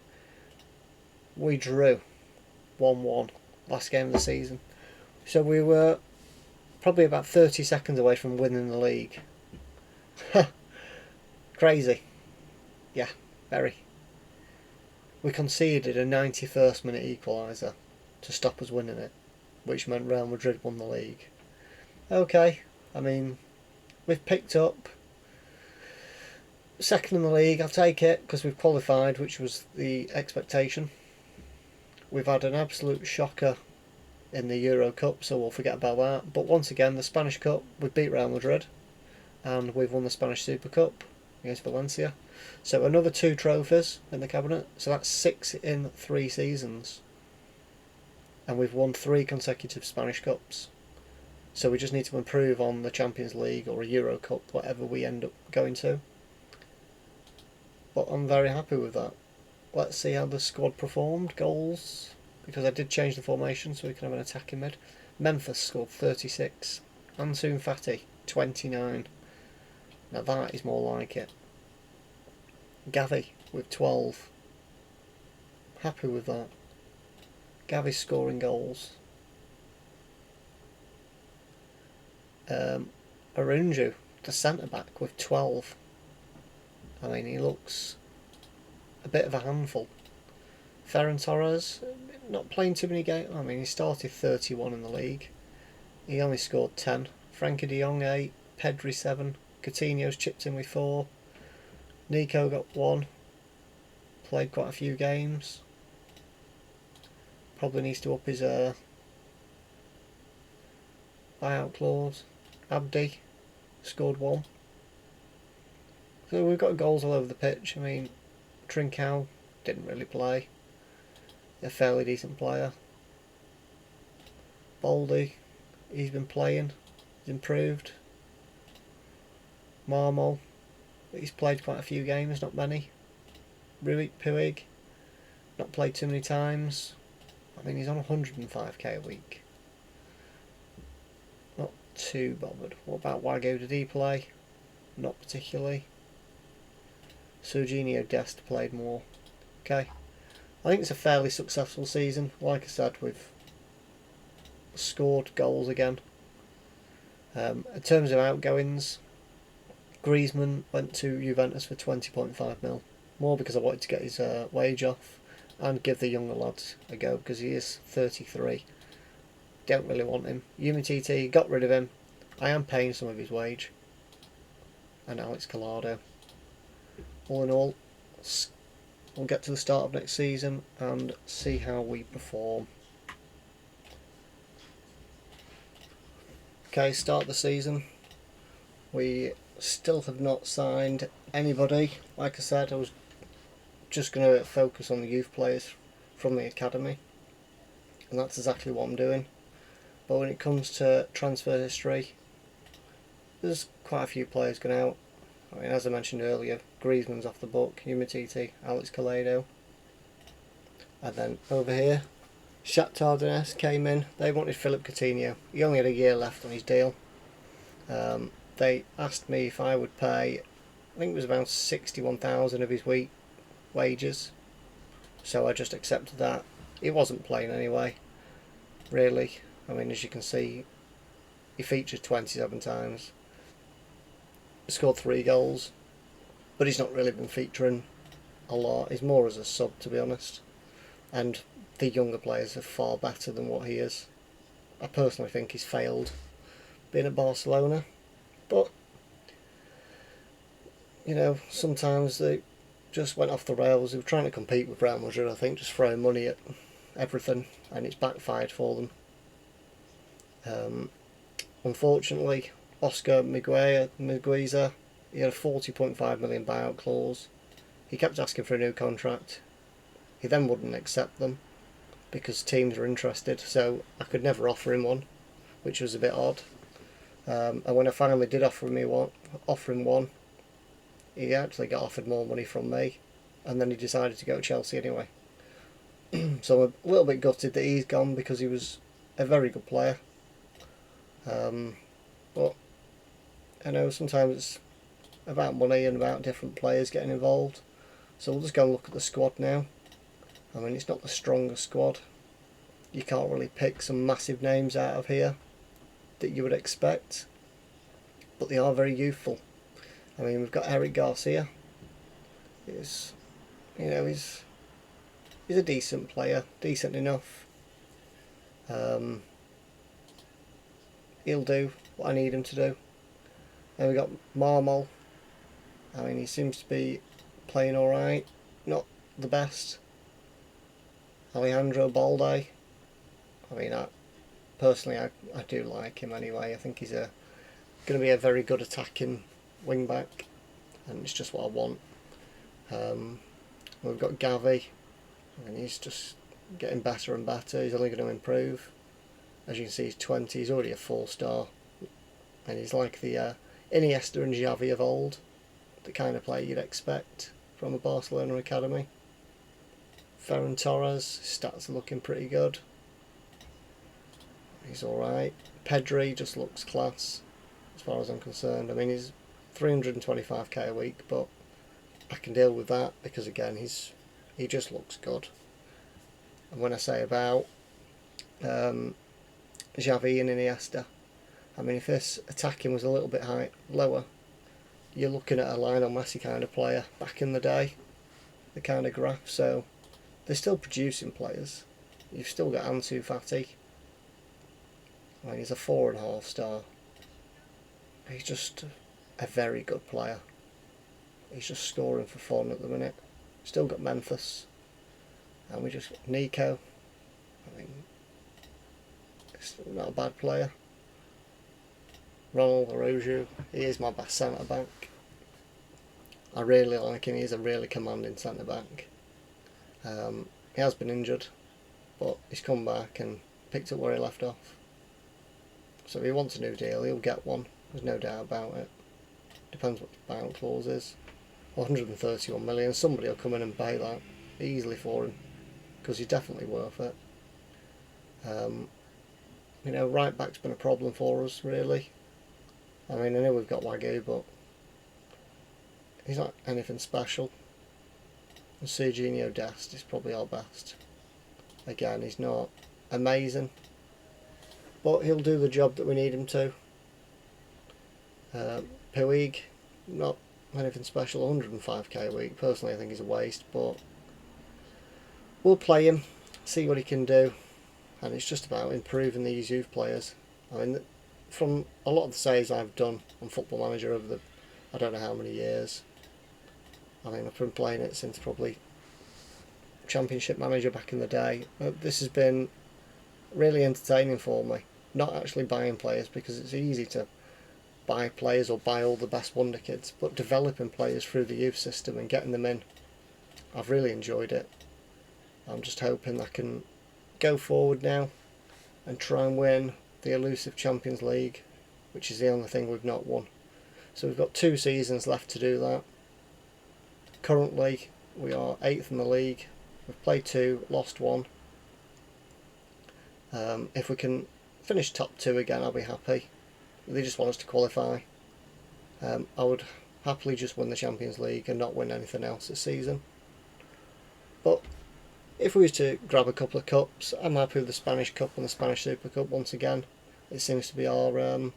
We drew 1-1 last game of the season. So we were probably about 30 seconds away from winning the league. Crazy. Yeah, very. We conceded a 91st minute equaliser to stop us winning it, which meant Real Madrid won the league. Okay, I mean, we've picked up second in the league. I'll take it because we've qualified, which was the expectation. We've had an absolute shocker in the Euro Cup, so we'll forget about that. But once again, the Spanish Cup, we beat Real Madrid, and we've won the Spanish Super Cup against Valencia. So another 2 trophies in the cabinet. So that's 6 in 3 seasons. And we've won 3 consecutive Spanish Cups. So we just need to improve on the Champions League or a Euro Cup, whatever we end up going to. But I'm very happy with that. Let's see how the squad performed. Goals, because I did change the formation so we can have an attacking mid. Memphis scored 36. Ansu Fati 29. Now that is more like it. Gavi with 12. Happy with that. Gavi scoring goals. Arunju, the centre back, with 12. I mean, he looks a bit of a handful. Ferran Torres, not playing too many games. I mean, he started 31 in the league. He only scored 10. Frankie de Jong 8. Pedri 7. Coutinho's chipped in with 4. Nico got 1. Played quite a few games. Probably needs to up his buyout clause. Abdi scored 1. So we've got goals all over the pitch. I mean, Trincao didn't really play. A fairly decent player. Baldy, he's been playing. He's improved. Marmol, he's played quite a few games, not many. Ruik Puig, not played too many times. I mean, he's on 105k a week. Not too bothered. What about Wago? Did he play? Not particularly. Serginho Dest played more. Okay. I think it's a fairly successful season. Like I said, we've scored goals again. In terms of outgoings, Griezmann went to Juventus for 20.5 mil. More because I wanted to get his wage off and give the younger lads a go because he is 33. Don't really want him. Umtiti, got rid of him. I am paying some of his wage. And Alex Collado. All in all, we'll get to the start of next season and see how we perform. Okay, start the season. We still have not signed anybody. Like I said, I was just going to focus on the youth players from the academy, and that's exactly what I'm doing. But when it comes to transfer history, there's quite a few players going out. I mean, as I mentioned earlier, Griezmann's off the book, Umtiti, Alex Collado. And then over here, Shakhtar Donetsk came in. They wanted Philip Coutinho. He only had a year left on his deal. They asked me if I would pay, I think it was about 61,000 of his week wages. So I just accepted that. He wasn't playing anyway, really. I mean, as you can see, He featured 27 times, scored 3 goals, but he's not really been featuring a lot. He's more as a sub, to be honest. And the younger players are far better than what he is. I personally think he's failed being at Barcelona, but you know, sometimes they just went off the rails. They were trying to compete with Real Madrid, I think, just throwing money at everything, and it's backfired for them. Unfortunately, Oscar Migueza, he had a 40.5 million buyout clause. He kept asking for a new contract. He then wouldn't accept them because teams were interested, so I could never offer him one, which was a bit odd. And when I finally did offer him one, he actually got offered more money from me, and then he decided to go to Chelsea anyway. So I'm a little bit gutted that he's gone because he was a very good player. But I know sometimes it's about money and about different players getting involved. So we'll just go and look at the squad now. I mean, it's not the strongest squad. You can't really pick some massive names out of here that you would expect, but they are very youthful. I mean, we've got Eric Garcia. He's a decent player, decent enough. He'll do what I need him to do. Then we've got Marmol. I mean, he seems to be playing alright, not the best. Alejandro Balde. I mean, I do like him anyway. I think he's going to be a very good attacking wing back, and it's just what I want. We've got Gavi, and he's just getting better and better. He's only going to improve. As you can see, he's 20. He's already a 4-star, and he's like the Iniesta and Xavi of old, the kind of player you'd expect from a Barcelona academy. Ferran Torres, stats are looking pretty good. He's alright. Pedri just looks class, as far as I'm concerned. I mean, he's 325k a week, but I can deal with that because, again, he just looks good. And when I say about Xavi and Iniesta, I mean, if this attacking was a little bit lower, you're looking at a Lionel Messi kind of player back in the day, the kind of graph. So they're still producing players. You've still got Ansu Fati. I mean, he's a 4.5 star. He's just a very good player. He's just scoring for fun at the minute. Still got Memphis. And we just got Nico. I mean, he's not a bad player. Ronald Araujo, he is my best centre back. I really like him. He's a really commanding centre back. He has been injured, but he's come back and picked up where he left off. So if he wants a new deal, he'll get one. There's no doubt about it. Depends what the buyout clause is. 131 million. Somebody will come in and pay that easily for him because he's definitely worth it. You know, right back's been a problem for us, really. I mean, I know we've got Wagyu, but he's not anything special. And Serginho Dest is probably our best. Again, he's not amazing, but he'll do the job that we need him to. Puig, not anything special, 105k a week. Personally, I think he's a waste, but we'll play him, see what he can do, and it's just about improving these youth players. I mean, from a lot of the saves I've done on Football Manager over the, I don't know how many years. I mean, I've been playing it since probably Championship Manager back in the day. This has been really entertaining for me. Not actually buying players, because it's easy to buy players or buy all the best wonder kids, but developing players through the youth system and getting them in. I've really enjoyed it. I'm just hoping I can go forward now and try and win the elusive Champions League, which is the only thing we've not won. So we've got 2 seasons left to do that. Currently we are 8th in the league. We've played 2, lost 1. If we can finish top 2 again, I'll be happy. They just want us to qualify. I would happily just win the Champions League and not win anything else this season. But if we was to grab a couple of cups, I'm happy with the Spanish Cup and the Spanish Super Cup once again. it seems to be our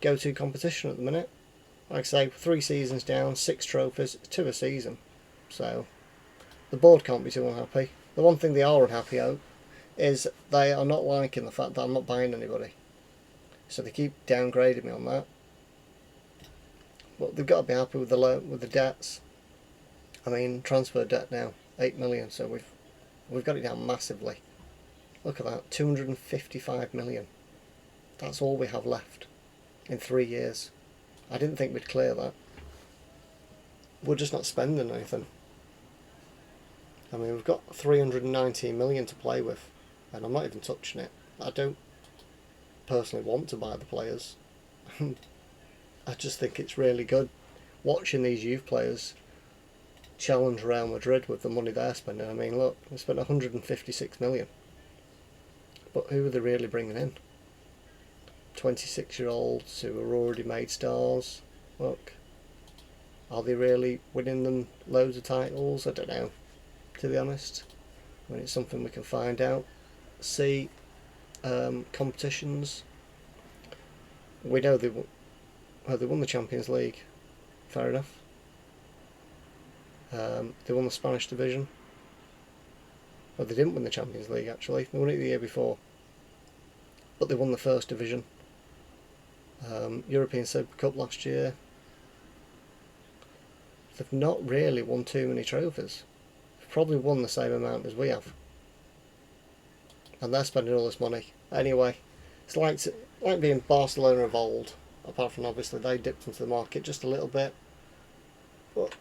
go-to competition at the minute. Like I say, 3 seasons down, 6 trophies, 2 a season. So the board can't be too unhappy. The one thing they are unhappy about is they are not liking the fact that I'm not buying anybody. So they keep downgrading me on that. But they've got to be happy with the debts. I mean, transfer debt now, 8 million, so we've got it down massively. Look at that, 255 million. That's all we have left in 3 years. I didn't think we'd clear that. We're just not spending anything. I mean, we've got 319 million to play with, and I'm not even touching it. I don't personally want to buy the players. I just think it's really good watching these youth players challenge Real Madrid with the money they're spending. I mean, look, they spent 156 million. But who are they really bringing in? 26-year-olds who are already made stars. Look, are they really winning them loads of titles? I don't know, to be honest. I mean, it's something we can find out. See competitions. We know they won the Champions League. Fair enough. They won the Spanish division. Well, they didn't win the Champions League, actually. They won it the year before. But they won the first division. European Super Cup last year. They've not really won too many trophies. They've probably won the same amount as we have. And they're spending all this money. Anyway, it's like being Barcelona of old. Apart from, obviously, they dipped into the market just a little bit. But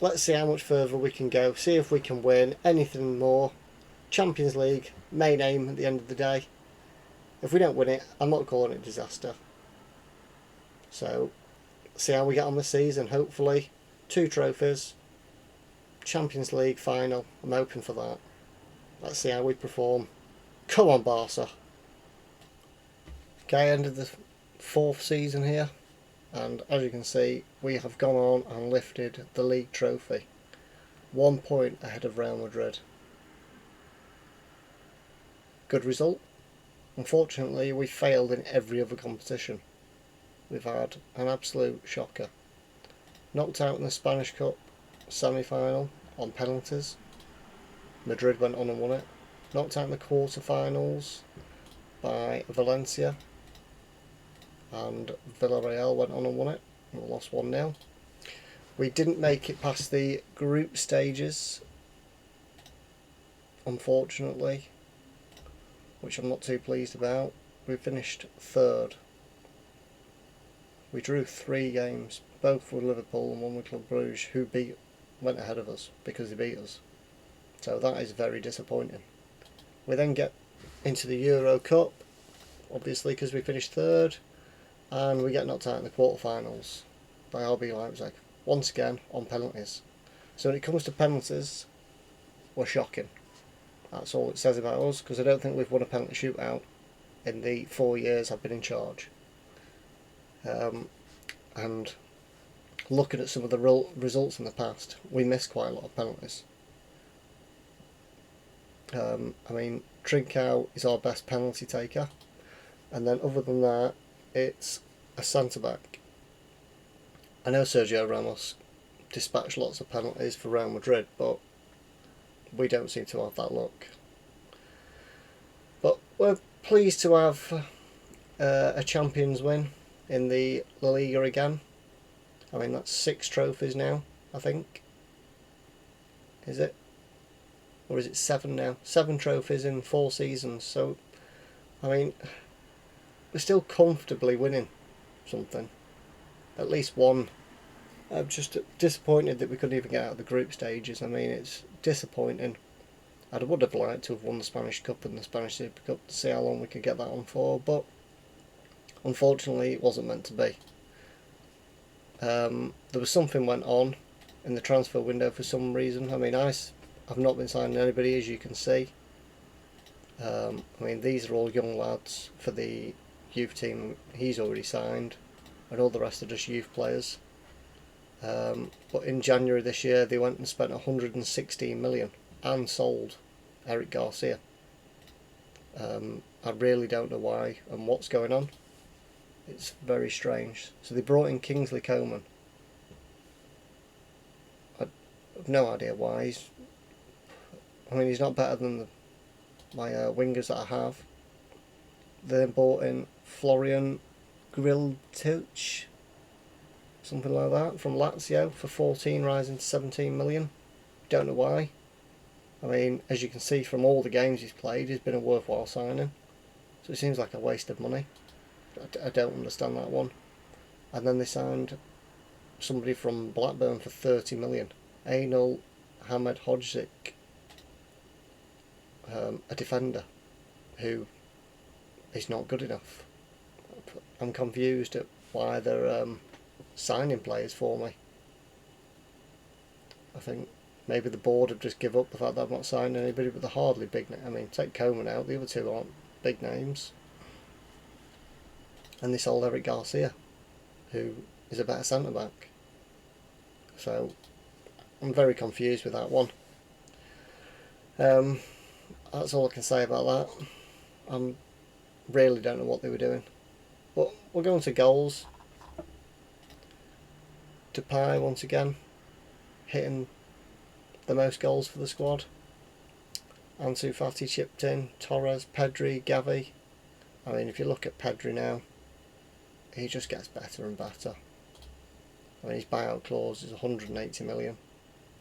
let's see how much further we can go. See if we can win anything more. Champions League, main aim at the end of the day. If we don't win it, I'm not calling it a disaster. So, see how we get on this season. Hopefully, 2 trophies. Champions League final. I'm hoping for that. Let's see how we perform. Come on, Barca. Okay, end of the 4th season here. And as you can see, we have gone on and lifted the league trophy. 1 point ahead of Real Madrid. Good result. Unfortunately, we failed in every other competition. We've had an absolute shocker. Knocked out in the Spanish Cup semi-final on penalties. Madrid went on and won it. Knocked out in the quarter-finals by Valencia. And Villarreal went on and won it. We lost 1-0. We didn't make it past the group stages, unfortunately, which I'm not too pleased about. We finished 3rd. We drew 3 games, both with Liverpool and 1 with Club Brugge, who went ahead of us because they beat us. So that is very disappointing. We then get into the Euro Cup, obviously because we finished 3rd, and we get knocked out in the quarterfinals by RB Leipzig, once again on penalties. So when it comes to penalties, we're shocking. That's all it says about us, because I don't think we've won a penalty shootout in the 4 years I've been in charge. And looking at some of the results in the past, we missed quite a lot of penalties. I mean, Trincao is our best penalty taker, and then other than that, it's a centre-back. I know Sergio Ramos dispatched lots of penalties for Real Madrid, but we don't seem to have that luck. But we're pleased to have a Champions win in the La Liga again. I mean, that's 6 trophies now, I think. Is it? Or is it 7 now? 7 trophies in 4 seasons. So, I mean, we're still comfortably winning something. At least one. I'm just disappointed that we couldn't even get out of the group stages. I mean, it's disappointing. I would have liked to have won the Spanish Cup and the Spanish Super Cup to see how long we could get that on for, but unfortunately it wasn't meant to be. There was something went on in the transfer window for some reason. I mean, I've not been signing anybody, as you can see. I mean, these are all young lads for the youth team he's already signed, and all the rest are just youth players. But in January this year they went and spent 116 million and sold Eric Garcia. I really don't know why and what's going on. It's very strange. So they brought in Kingsley Coman. I've no idea why. He's not better than my wingers that I have. They then brought in Florian Grillitsch, something like that, from Lazio for 14, rising to 17 million. Don't know why. As you can see from all the games he's played, he's been a worthwhile signing. So it seems like a waste of money. I don't understand that one. And then they signed somebody from Blackburn for 30 million. Ainul Hamed Hodzik, a defender who is not good enough. I'm confused at why they're signing players for me. I think maybe the board have just give up the fact that I've not signed anybody, but they're hardly big. Take Coman out, the other two aren't big names. And they sold Eric Garcia, who is a better centre back. So I'm very confused with that one. That's all I can say about that. I really don't know what they were doing. But we're going to goals. Depay once again hitting the most goals for the squad. Ansu Fati chipped in. Torres, Pedri, Gavi. If you look at Pedri now, he just gets better and better. His buyout clause is 180 million,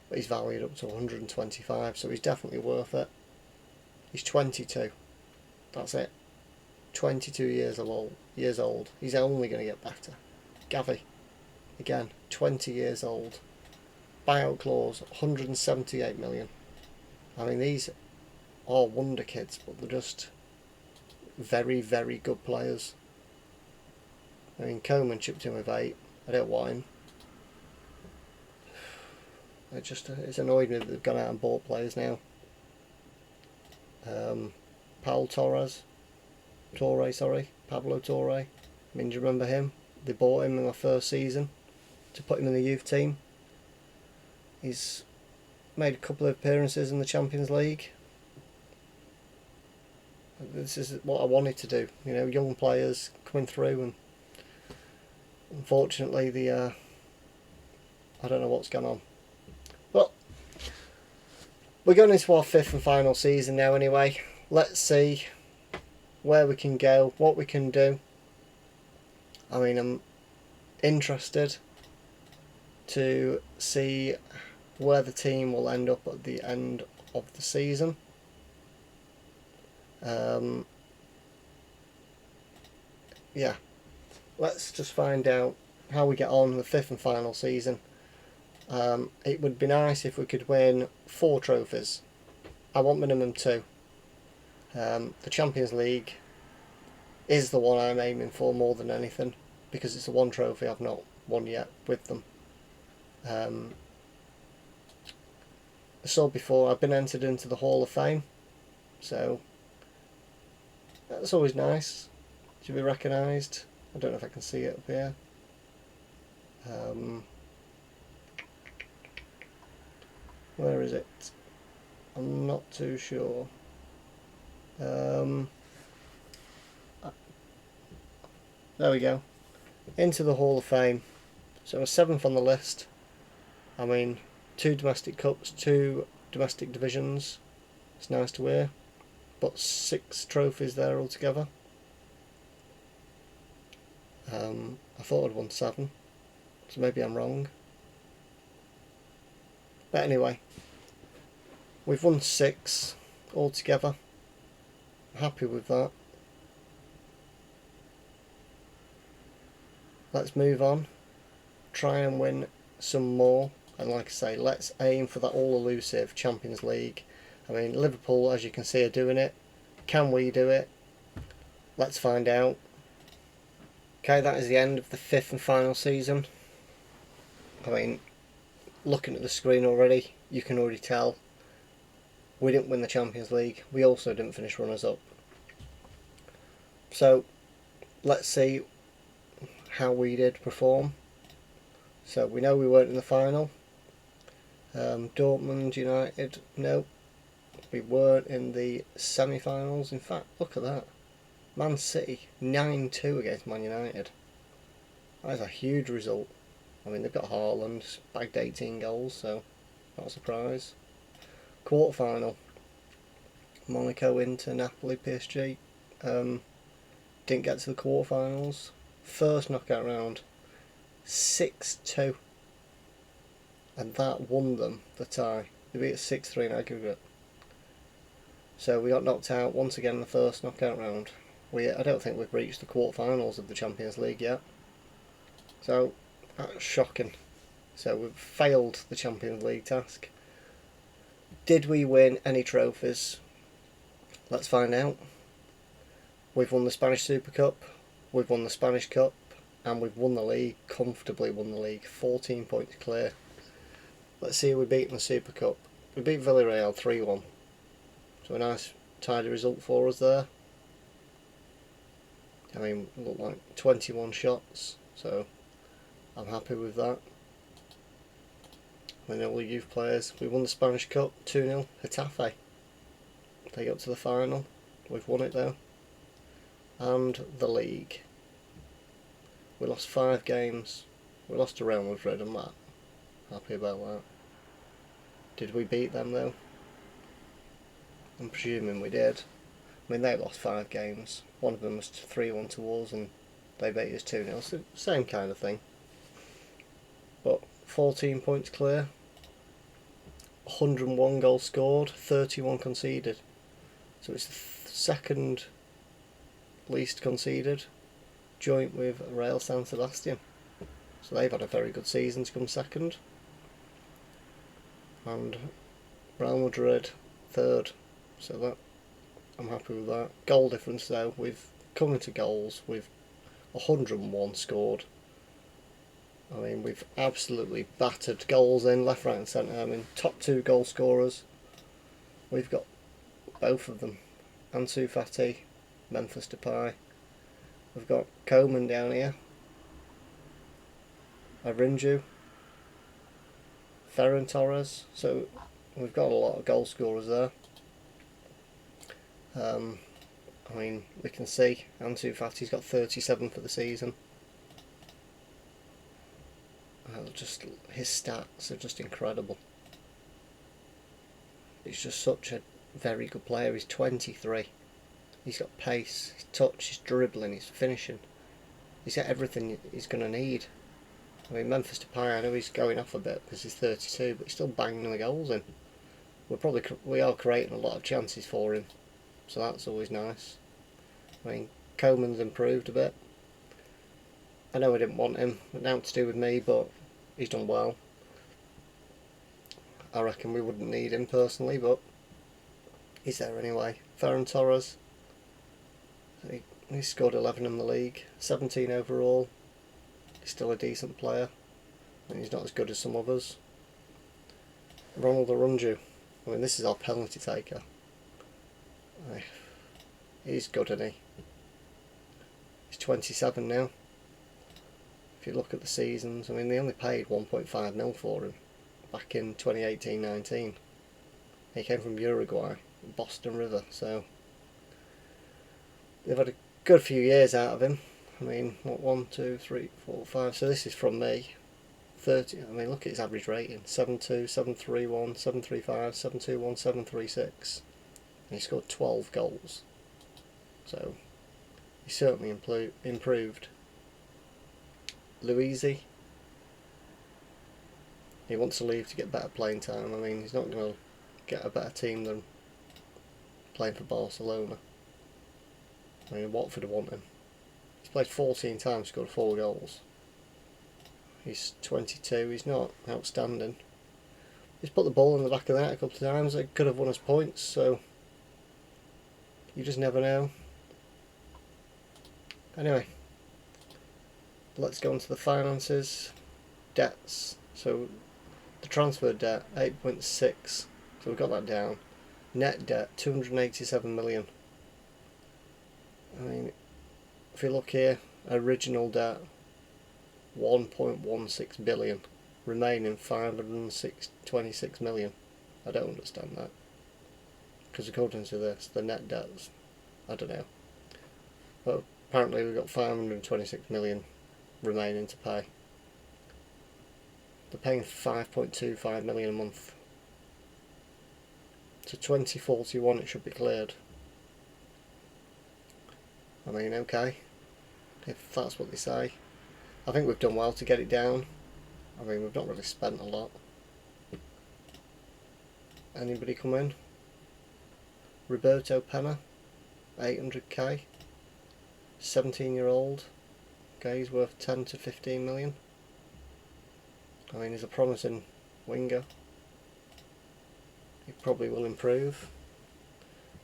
but he's valued up to 125, so he's definitely worth it. He's 22. That's it. 22 years old. He's only going to get better. Gavi, again, 20 years old. Buyout clause 178 million. These are wonder kids, but they're just very, very good players. Coman chipped in with 8. I don't want him. It's annoyed me that they've gone out and bought players now. Pablo Torre. Do you remember him? They bought him in the first season to put him in the youth team. He's made a couple of appearances in the Champions League. This is what I wanted to do. Young players coming through, and unfortunately I don't know what's gone on. But we're going into our 5th and final season now anyway. Let's see where we can go, what we can do. I'm interested to see where the team will end up at the end of the season. Yeah, let's just find out how we get on in the 5th and final season. It would be nice if we could win 4 trophies. I want minimum 2. The Champions League is the one I'm aiming for more than anything, because it's the one trophy I've not won yet with them. I saw before I've been entered into the Hall of Fame, so that's always nice to be recognised. I don't know if I can see it up here. Where is it? I'm not too sure. There we go. Into the Hall of Fame. So a 7th on the list. 2 domestic cups, 2 domestic divisions. It's nice to hear. But 6 trophies there altogether. I thought I'd won 7. So maybe I'm wrong. But anyway, we've won 6 altogether. I'm happy with that. Let's move on. Try and win some more. And like I say, let's aim for that all-elusive Champions League. Liverpool, as you can see, are doing it. Can we do it? Let's find out. Okay, that is the end of the 5th and final season. Looking at the screen already, you can already tell we didn't win the Champions League. We also didn't finish runners-up. So, let's see how we did perform. So, we know we weren't in the final. Dortmund, United, no. We weren't in the semi-finals. In fact, look at that. Man City 9-2 against Man United. That is a huge result. I mean, they've got Haaland, bagged 18 goals, so not a surprise. Quarter-final. Monaco into Napoli, PSG. Didn't get to the quarter-finals. First knockout round, 6-2. And that won them the tie. They beat 6-3 in aggregate. So we got knocked out once again in the first knockout round. I don't think we've reached the quarter-finals of the Champions League yet. So that's shocking. So we've failed the Champions League task. Did we win any trophies? Let's find out. We've won the Spanish Super Cup, we've won the Spanish Cup, and we've won the league, comfortably won the league, 14 points clear. Let's see who we beat in the Super Cup. We beat Villarreal 3-1. So a nice tidy result for us there. I mean, it looked like 21 shots, so I'm happy with that. We know all the youth players. We won the Spanish Cup 2-0, Getafe. They got to the final. We've won it though. And the league. We lost 5 games. We lost to Real Madrid and that. Happy about that. Did we beat them though? I'm presuming we did. I mean, they lost 5 games. One of them was 3-1 to us and they beat us 2-0. So same kind of thing. But 14 points clear. 101 goals scored. 31 conceded. So it's the second least conceded, joint with Real San Sebastian. So they've had a very good season to come second. And Real Madrid third. So that I'm happy with that. Goal difference though, we've come into goals, we've 101 scored. I mean, we've absolutely battered goals in left, right and centre. I mean, top 2 goal scorers. We've got both of them. Ansu Fati, Memphis Depay. We've got Coman down here. Arinju. Ferran Torres. So we've got a lot of goal scorers there. I mean, we can see Ansu Fati's got 37 for the season. Just his stats are just incredible. He's just such a very good player. He's 23. He's got pace, his touch, his dribbling, his finishing. He's got everything he's going to need. I mean, Memphis Depay, I know he's going off a bit because he's 32, but he's still banging the goals in. We are creating a lot of chances for him, so that's always nice. I mean, Coman's improved a bit. I know I didn't want him, nothing to do with me, but he's done well. I reckon we wouldn't need him personally, but he's there anyway. Ferran Torres, he scored 11 in the league, 17 overall. He's still a decent player. I mean, he's not as good as some others. Ronald Arunju, I mean, this is our penalty taker. He's good, isn't he? He's 27 now. If you look at the seasons, I mean, they only paid 1.5 mil for him back in 2018-19. He came from Uruguay, Boston River, so they've had a good few years out of him. I mean, what, 1, 2, 3, 4, 5, so this is from me. 30, I mean, look at his average rating, 7.2, 7.31, 7.35, 7.21, 7.36. And he scored 12 goals. So, he certainly improved. Luizzi, he wants to leave to get better playing time. I mean, he's not going to get a better team than playing for Barcelona. I mean, Watford want him. He's played 14 times, scored 4 goals. He's 22, he's not outstanding. He's put the ball in the back of the net a couple of times. It could have won us points, so you just never know. Anyway, let's go on to the finances. Debts. So the transfer debt, 8.6. So we've got that down. Net debt, 287 million. I mean, if you look here, original debt, 1.16 billion. Remaining 526 million. I don't understand that. because according to this, the net debt's, I don't know, but apparently we've got 526 million remaining to pay. They're paying 5.25 million a month. To 2041 it should be cleared. I mean, okay, if that's what they say. I think we've done well to get it down. I mean, we've not really spent a lot. Anybody come in? Roberto Penna, 800k, 17-year-old. Okay, he's worth 10 to 15 million. I mean, he's a promising winger. He probably will improve.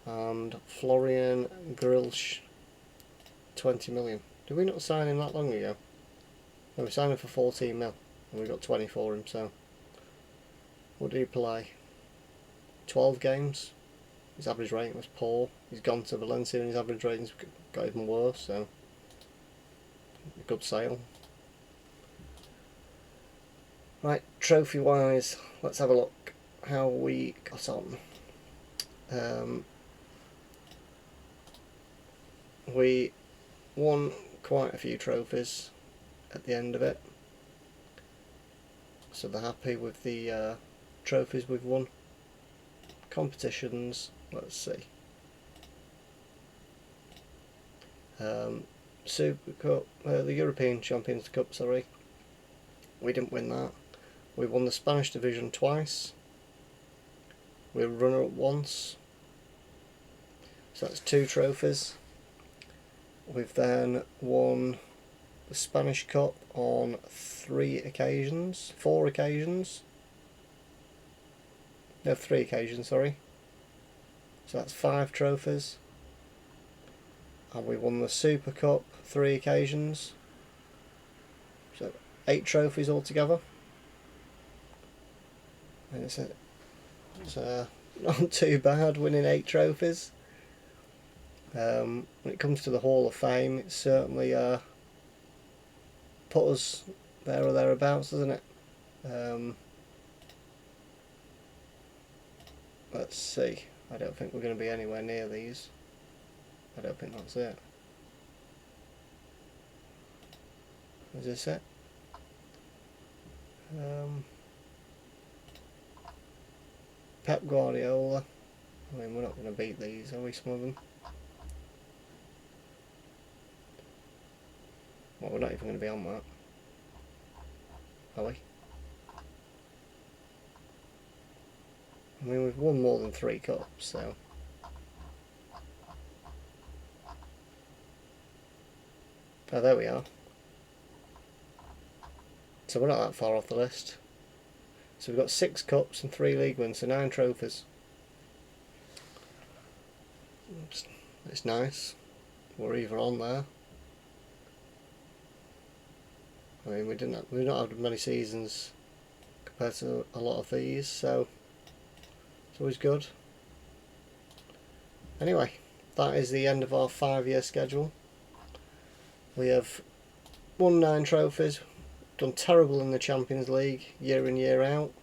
And Florian Grilsch, 20 million. Did we not sign him that long ago? No, we signed him for 14 mil and we got 20 for him, so. What did he play? 12 games. His average rating was poor. He's gone to Valencia and his average rating's got even worse, so. A good sale. Right, trophy wise, let's have a look how we got on. We won quite a few trophies at the end of it, so they're happy with the trophies we've won. Competitions, let's see. Super Cup, the European Champions Cup, sorry. We didn't win that. We won the Spanish division twice. We were runner-up once. So that's 2 trophies. We've then won the Spanish Cup on 4 occasions. No, 3 occasions, sorry. So that's 5 trophies. And we won the Super Cup 3 occasions. So 8 trophies altogether. And it's not too bad winning 8 trophies. When it comes to the Hall of Fame, it's certainly put us there or thereabouts, doesn't it? Let's see. I don't think we're going to be anywhere near these. I don't think that's it. Is this it? Pep Guardiola. I mean, we're not going to beat these, are we, some of them? Well, we're not even going to be on that. Are we? I mean, we've won more than 3 cups, so... Oh, there we are. So we're not that far off the list. So we've got 6 cups and 3 league wins, so 9 trophies. It's nice. We're either on there. I mean, we've not had many seasons compared to a lot of these, so it's always good. Anyway, that is the end of our 5-year schedule. We have won 9 trophies, done terrible in the Champions League year in, year out.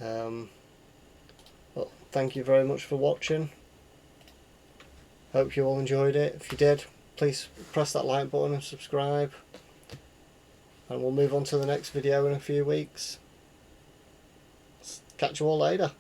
Well, thank you very much for watching. Hope you all enjoyed it. If you did, please press that like button and subscribe. And we'll move on to the next video in a few weeks. Catch you all later.